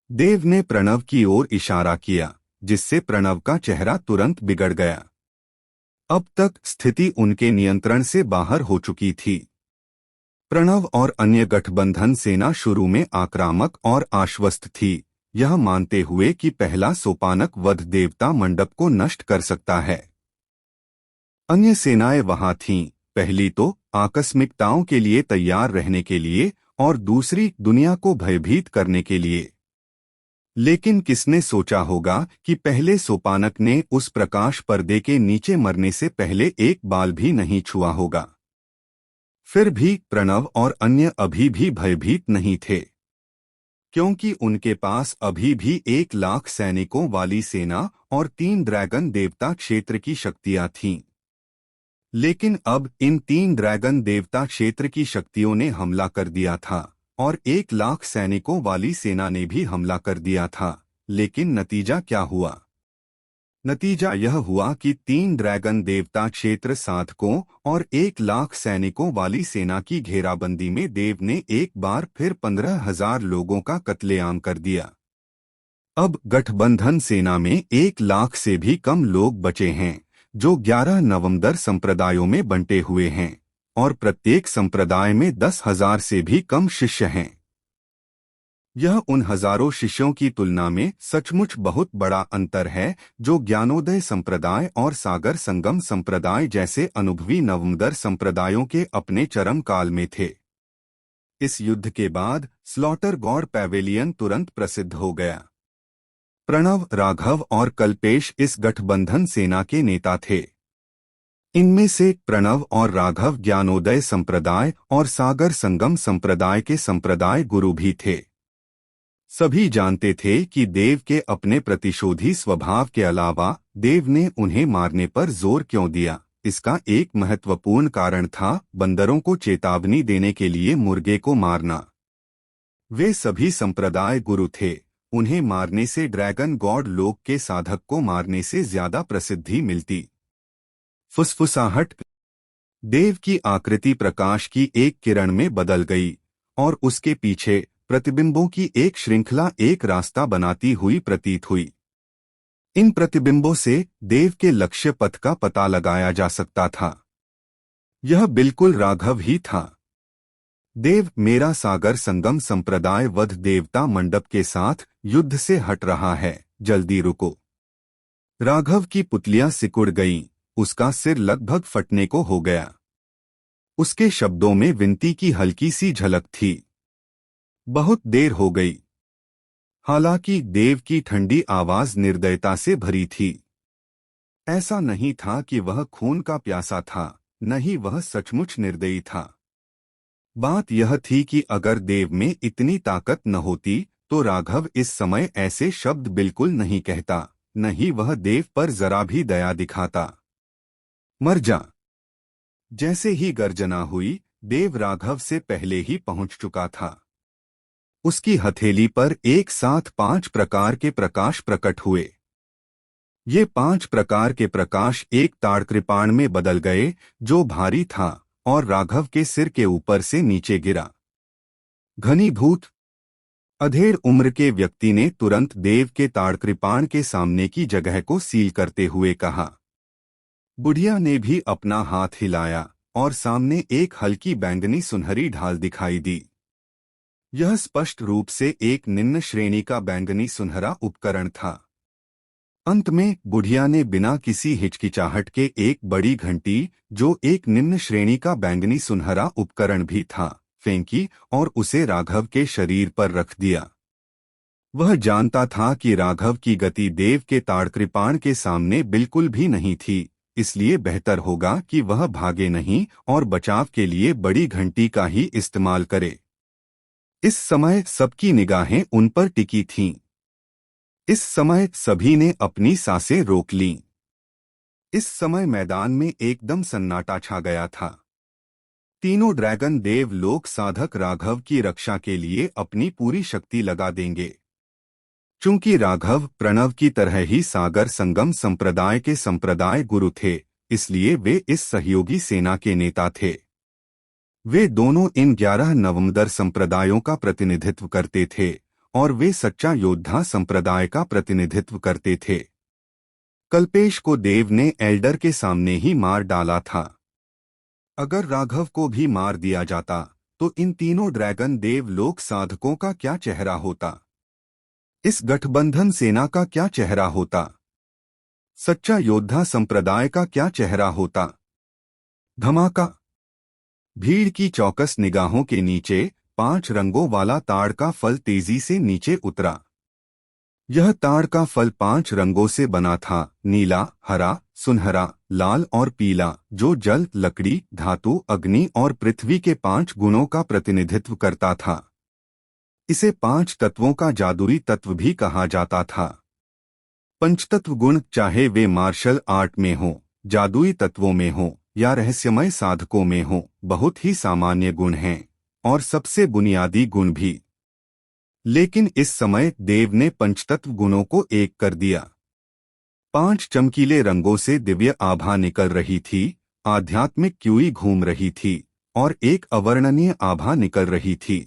देव ने प्रणव की ओर इशारा किया, जिससे प्रणव का चेहरा तुरंत बिगड़ गया। अब तक स्थिति उनके नियंत्रण से बाहर हो चुकी थी। प्रणव और अन्य गठबंधन सेना शुरू में आक्रामक और आश्वस्त थी, यह मानते हुए कि पहला सोपानक वध देवता मंडप को नष्ट कर सकता है। अन्य सेनाएं वहां थीं, पहली तो आकस्मिकताओं के लिए तैयार रहने के लिए और दूसरी दुनिया को भयभीत करने के लिए। लेकिन किसने सोचा होगा कि पहले सोपानक ने उस प्रकाश पर्दे के नीचे मरने से पहले एक बाल भी नहीं छुआ होगा। फिर भी प्रणव और अन्य अभी भी भयभीत नहीं थे, क्योंकि उनके पास अभी भी 1,00,000 सैनिकों वाली सेना और 3 ड्रैगन देवता क्षेत्र की शक्तियां थीं। लेकिन अब इन 3 ड्रैगन देवता क्षेत्र की शक्तियों ने हमला कर दिया था और 1,00,000 सैनिकों वाली सेना ने भी हमला कर दिया था। लेकिन नतीजा क्या हुआ? नतीजा यह हुआ कि 3 ड्रैगन देवता क्षेत्र साधकों और 1,00,000 सैनिकों वाली सेना की घेराबंदी में देव ने एक बार फिर 15,000 लोगों का कत्लेआम कर दिया। अब गठबंधन सेना में 1,00,000 से भी कम लोग बचे हैं, जो 11 नवंबर संप्रदायों में बंटे हुए हैं और प्रत्येक संप्रदाय में 10,000 से भी कम शिष्य हैं। यह उन हजारों शिष्यों की तुलना में सचमुच बहुत बड़ा अंतर है जो ज्ञानोदय संप्रदाय और सागर संगम संप्रदाय जैसे अनुभवी नवंबर संप्रदायों के अपने चरम काल में थे। इस युद्ध के बाद स्लॉटर गॉड पैवेलियन तुरंत प्रसिद्ध हो गया। प्रणव, राघव और कल्पेश इस गठबंधन सेना के नेता थे। इनमें से प्रणव और राघव ज्ञानोदय संप्रदाय और सागर संगम संप्रदाय के संप्रदाय गुरु भी थे। सभी जानते थे कि देव के अपने प्रतिशोधी स्वभाव के अलावा देव ने उन्हें मारने पर जोर क्यों दिया। इसका एक महत्वपूर्ण कारण था बंदरों को चेतावनी देने के लिए मुर्गे को मारना। वे सभी संप्रदाय गुरु थे, उन्हें मारने से ड्रैगन गॉड लोक के साधक को मारने से ज्यादा प्रसिद्धि मिलती। फुसफुसाहट। देव की आकृति प्रकाश की एक किरण में बदल गई और उसके पीछे प्रतिबिंबों की एक श्रृंखला एक रास्ता बनाती हुई प्रतीत हुई। इन प्रतिबिंबों से देव के लक्ष्य पथ का पता लगाया जा सकता था। यह बिल्कुल राघव ही था। देव, मेरा सागर संगम संप्रदाय वध देवता मंडप के साथ युद्ध से हट रहा है, जल्दी रुको। राघव की पुतलियां सिकुड़ गईं, उसका सिर लगभग फटने को हो गया। उसके शब्दों में विनती की हल्की सी झलक थी। बहुत देर हो गई। हालांकि देव की ठंडी आवाज निर्दयता से भरी थी। ऐसा नहीं था कि वह खून का प्यासा था, न ही वह सचमुच निर्दयी था। बात यह थी कि अगर देव में इतनी ताकत न होती तो राघव इस समय ऐसे शब्द बिल्कुल नहीं कहता, न ही वह देव पर जरा भी दया दिखाता। मर जा! जैसे ही गर्जना हुई, देव राघव से पहले ही पहुंच चुका था। उसकी हथेली पर एक साथ 5 प्रकार के प्रकाश प्रकट हुए। ये 5 प्रकार के प्रकाश एक ताड़कृपाण में बदल गए, जो भारी था और राघव के सिर के ऊपर से नीचे गिरा। घनीभूत अधेड़ उम्र के व्यक्ति ने तुरंत देव के ताड़कृपाण के सामने की जगह को सील करते हुए कहा। बुढ़िया ने भी अपना हाथ हिलाया और सामने एक हल्की बैंगनी सुनहरी ढाल दिखाई दी। यह स्पष्ट रूप से एक निम्न श्रेणी का बैंगनी सुनहरा उपकरण था। अंत में बुढ़िया ने बिना किसी हिचकिचाहट के एक बड़ी घंटी, जो एक निम्न श्रेणी का बैंगनी सुनहरा उपकरण भी था, फेंकी और उसे राघव के शरीर पर रख दिया। वह जानता था कि राघव की गति देव के ताड़कृपाण के सामने बिल्कुल भी नहीं थी, इसलिए बेहतर होगा कि वह भागे नहीं और बचाव के लिए बड़ी घंटी का ही इस्तेमाल करे। इस समय सबकी निगाहें उन पर टिकी थीं। इस समय सभी ने अपनी सांसें रोक लीं। इस समय मैदान में एकदम सन्नाटा छा गया था। तीनों ड्रैगन देव लोक साधक राघव की रक्षा के लिए अपनी पूरी शक्ति लगा देंगे। चूंकि राघव प्रणव की तरह ही सागर संगम संप्रदाय के संप्रदाय गुरु थे, इसलिए वे इस सहयोगी सेना के नेता थे। वे दोनों इन 11 नवमदर संप्रदायों का प्रतिनिधित्व करते थे और वे सच्चा योद्धा संप्रदाय का प्रतिनिधित्व करते थे। कल्पेश को देव ने एल्डर के सामने ही मार डाला था। अगर राघव को भी मार दिया जाता तो इन तीनों ड्रैगन देव लोक साधकों का क्या चेहरा होता? इस गठबंधन सेना का क्या चेहरा होता? सच्चा योद्धा संप्रदाय का क्या चेहरा होता? धमाका! भीड़ की चौकस निगाहों के नीचे 5 रंगों वाला ताड़ का फल तेजी से नीचे उतरा। यह ताड़ का फल 5 रंगों से बना था, नीला, हरा, सुनहरा, लाल और पीला, जो जल, लकड़ी, धातु, अग्नि और पृथ्वी के 5 गुणों का प्रतिनिधित्व करता था। इसे 5 तत्वों का जादुई तत्व भी कहा जाता था। पंचतत्व गुण, चाहे वे मार्शल आर्ट में हों, जादुई तत्वों में हों या रहस्यमय साधकों में हों, बहुत ही सामान्य गुण हैं और सबसे बुनियादी गुण भी। लेकिन इस समय देव ने पंचतत्व गुणों को एक कर दिया। 5 चमकीले रंगों से दिव्य आभा निकल रही थी, आध्यात्मिक क्यूई घूम रही थी और एक अवर्णनीय आभा निकल रही थी।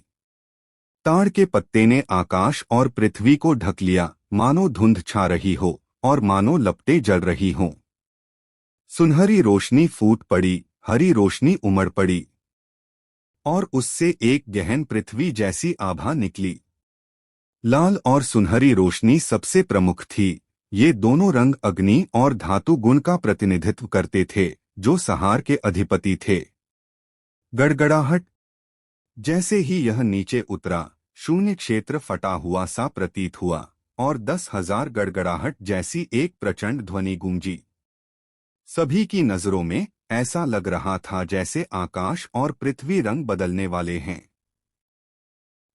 ताड़ के पत्ते ने आकाश और पृथ्वी को ढक लिया, मानो धुंध छा रही हो और मानो लपटें जल रही हों। सुनहरी रोशनी फूट पड़ी, हरी रोशनी उमड़ पड़ी और उससे एक गहन पृथ्वी जैसी आभा निकली। लाल और सुनहरी रोशनी सबसे प्रमुख थी। ये दोनों रंग अग्नि और धातु गुण का प्रतिनिधित्व करते थे, जो संहार के अधिपति थे। गड़गड़ाहट! जैसे ही यह नीचे उतरा, शून्य क्षेत्र फटा हुआ सा प्रतीत हुआ और 10,000 गड़गड़ाहट जैसी एक प्रचंड ध्वनि गूंजी। सभी की नजरों में ऐसा लग रहा था जैसे आकाश और पृथ्वी रंग बदलने वाले हैं।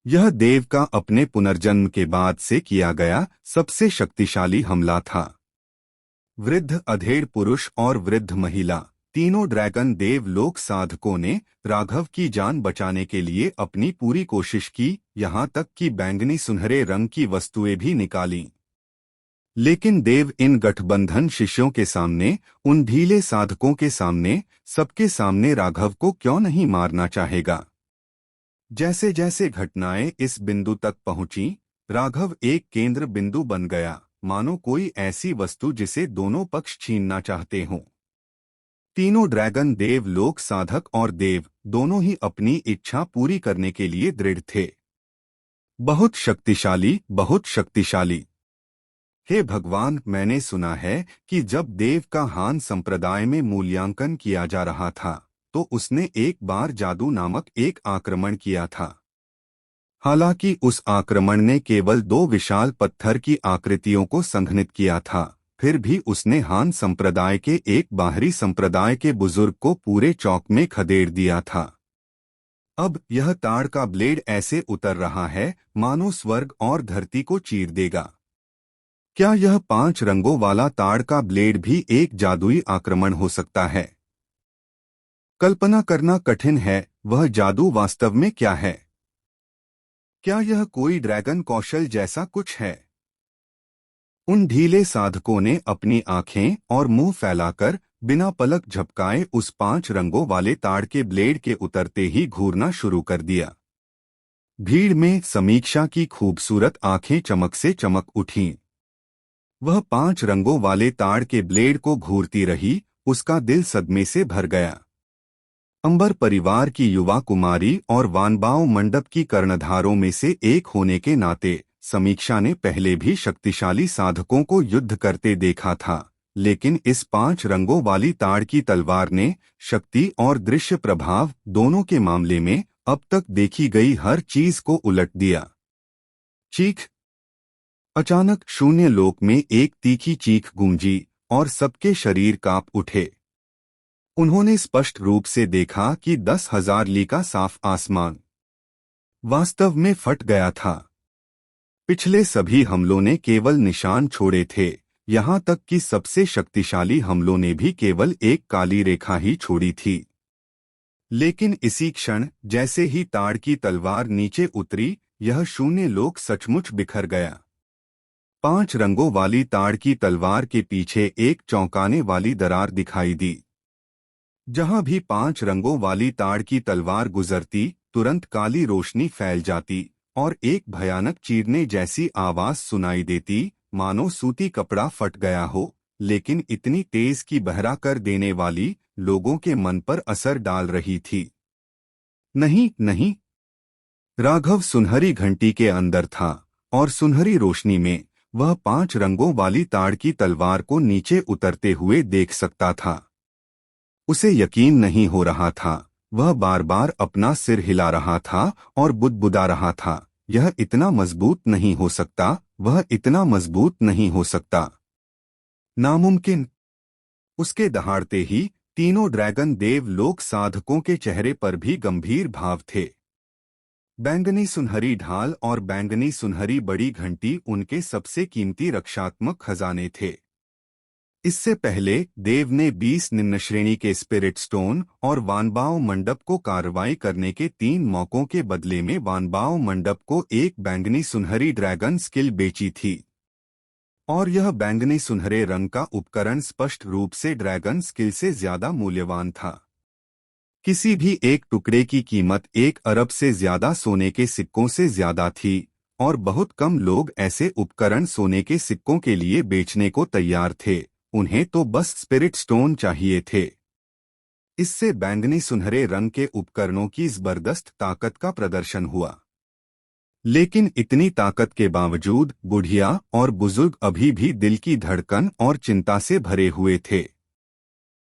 यह देव का अपने पुनर्जन्म के बाद से किया गया सबसे शक्तिशाली हमला था। वृद्ध अधेड़ पुरुष और वृद्ध महिला, तीनों ड्रैगन देव लोक साधकों ने राघव की जान बचाने के लिए अपनी पूरी कोशिश की, यहाँ तक कि बैंगनी सुनहरे रंग की वस्तुएं भी निकालीं। लेकिन देव इन गठबंधन शिष्यों के सामने, उन ढीले साधकों के सामने, सबके सामने राघव को क्यों नहीं मारना चाहेगा? जैसे जैसे घटनाएं इस बिंदु तक पहुंची, राघव एक केंद्र बिंदु बन गया, मानो कोई ऐसी वस्तु जिसे दोनों पक्ष छीनना चाहते हों। तीनों ड्रैगन देव लोक साधक और देव दोनों ही अपनी इच्छा पूरी करने के लिए दृढ़ थे। बहुत शक्तिशाली, बहुत शक्तिशाली। हे भगवान, मैंने सुना है कि जब देव का हान संप्रदाय में मूल्यांकन किया जा रहा था तो उसने एक बार जादू नामक एक आक्रमण किया था। हालांकि उस आक्रमण ने केवल 2 विशाल पत्थर की आकृतियों को संघनित किया था, फिर भी उसने हान संप्रदाय के एक बाहरी संप्रदाय के बुजुर्ग को पूरे चौक में खदेड़ दिया था। अब यह ताड़ का ब्लेड ऐसे उतर रहा है मानो स्वर्ग और धरती को चीर देगा। क्या यह 5 रंगों वाला ताड़ का ब्लेड भी एक जादुई आक्रमण हो सकता है? कल्पना करना कठिन है, वह जादू वास्तव में क्या है? क्या यह कोई ड्रैगन कौशल जैसा कुछ है? उन ढीले साधकों ने अपनी आंखें और मुंह फैलाकर बिना पलक झपकाए उस 5 रंगों वाले ताड़ के ब्लेड के उतरते ही घूरना शुरू कर दिया। भीड़ में समीक्षा की खूबसूरत आंखें चमक से चमक उठीं। वह 5 रंगों वाले ताड़ के ब्लेड को घूरती रही, उसका दिल सदमे से भर गया। अंबर परिवार की युवा कुमारी और वानबाओ मंडप की कर्णधारों में से एक होने के नाते समीक्षा ने पहले भी शक्तिशाली साधकों को युद्ध करते देखा था, लेकिन इस 5 रंगों वाली ताड़ की तलवार ने शक्ति और दृश्य प्रभाव दोनों के मामले में अब तक देखी गई हर चीज को उलट दिया। चीख! अचानक शून्य लोक में एक तीखी चीख गूंजी और सबके शरीर कांप उठे। उन्होंने स्पष्ट रूप से देखा कि 10,000 ली का साफ आसमान वास्तव में फट गया था। पिछले सभी हमलों ने केवल निशान छोड़े थे, यहाँ तक कि सबसे शक्तिशाली हमलों ने भी केवल एक काली रेखा ही छोड़ी थी। लेकिन इसी क्षण जैसे ही ताड़ की तलवार नीचे उतरी, यह शून्य लोक सचमुच बिखर गया। 5 रंगों वाली ताड़ की तलवार के पीछे एक चौंकाने वाली दरार दिखाई दी। जहां भी 5 रंगों वाली ताड़ की तलवार गुजरती, तुरंत काली रोशनी फैल जाती और एक भयानक चीरने जैसी आवाज सुनाई देती, मानो सूती कपड़ा फट गया हो, लेकिन इतनी तेज कि बहरा कर देने वाली, लोगों के मन पर असर डाल रही थी। नहीं नहीं, राघव सुनहरी घंटी के अंदर था और सुनहरी रोशनी में वह 5 रंगों वाली ताड़ की तलवार को नीचे उतरते हुए देख सकता था। उसे यकीन नहीं हो रहा था। वह बार बार अपना सिर हिला रहा था और बुदबुदा रहा था, यह इतना मजबूत नहीं हो सकता, वह इतना मजबूत नहीं हो सकता, नामुमकिन। उसके दहाड़ते ही तीनों ड्रैगन देव लोक साधकों के चेहरे पर भी गंभीर भाव थे। बैंगनी सुनहरी ढाल और बैंगनी सुनहरी बड़ी घंटी उनके सबसे कीमती रक्षात्मक खजाने थे। इससे पहले देव ने 20 निम्न श्रेणी के स्पिरिट स्टोन और वानबाओ मंडप को कार्रवाई करने के 3 मौकों के बदले में वानबाओ मंडप को एक बैंगनी सुनहरी ड्रैगन स्किल बेची थी, और यह बैंगनी सुनहरे रंग का उपकरण स्पष्ट रूप से ड्रैगन स्किल से ज्यादा मूल्यवान था। किसी भी एक टुकड़े की कीमत 1 अरब से ज्यादा सोने के सिक्कों से ज्यादा थी, और बहुत कम लोग ऐसे उपकरण सोने के सिक्कों के लिए बेचने को तैयार थे। उन्हें तो बस स्पिरिट स्टोन चाहिए थे। इससे बैंगनी सुनहरे रंग के उपकरणों की जबरदस्त ताकत का प्रदर्शन हुआ। लेकिन इतनी ताकत के बावजूद बुढ़िया और बुजुर्ग अभी भी दिल की धड़कन और चिंता से भरे हुए थे।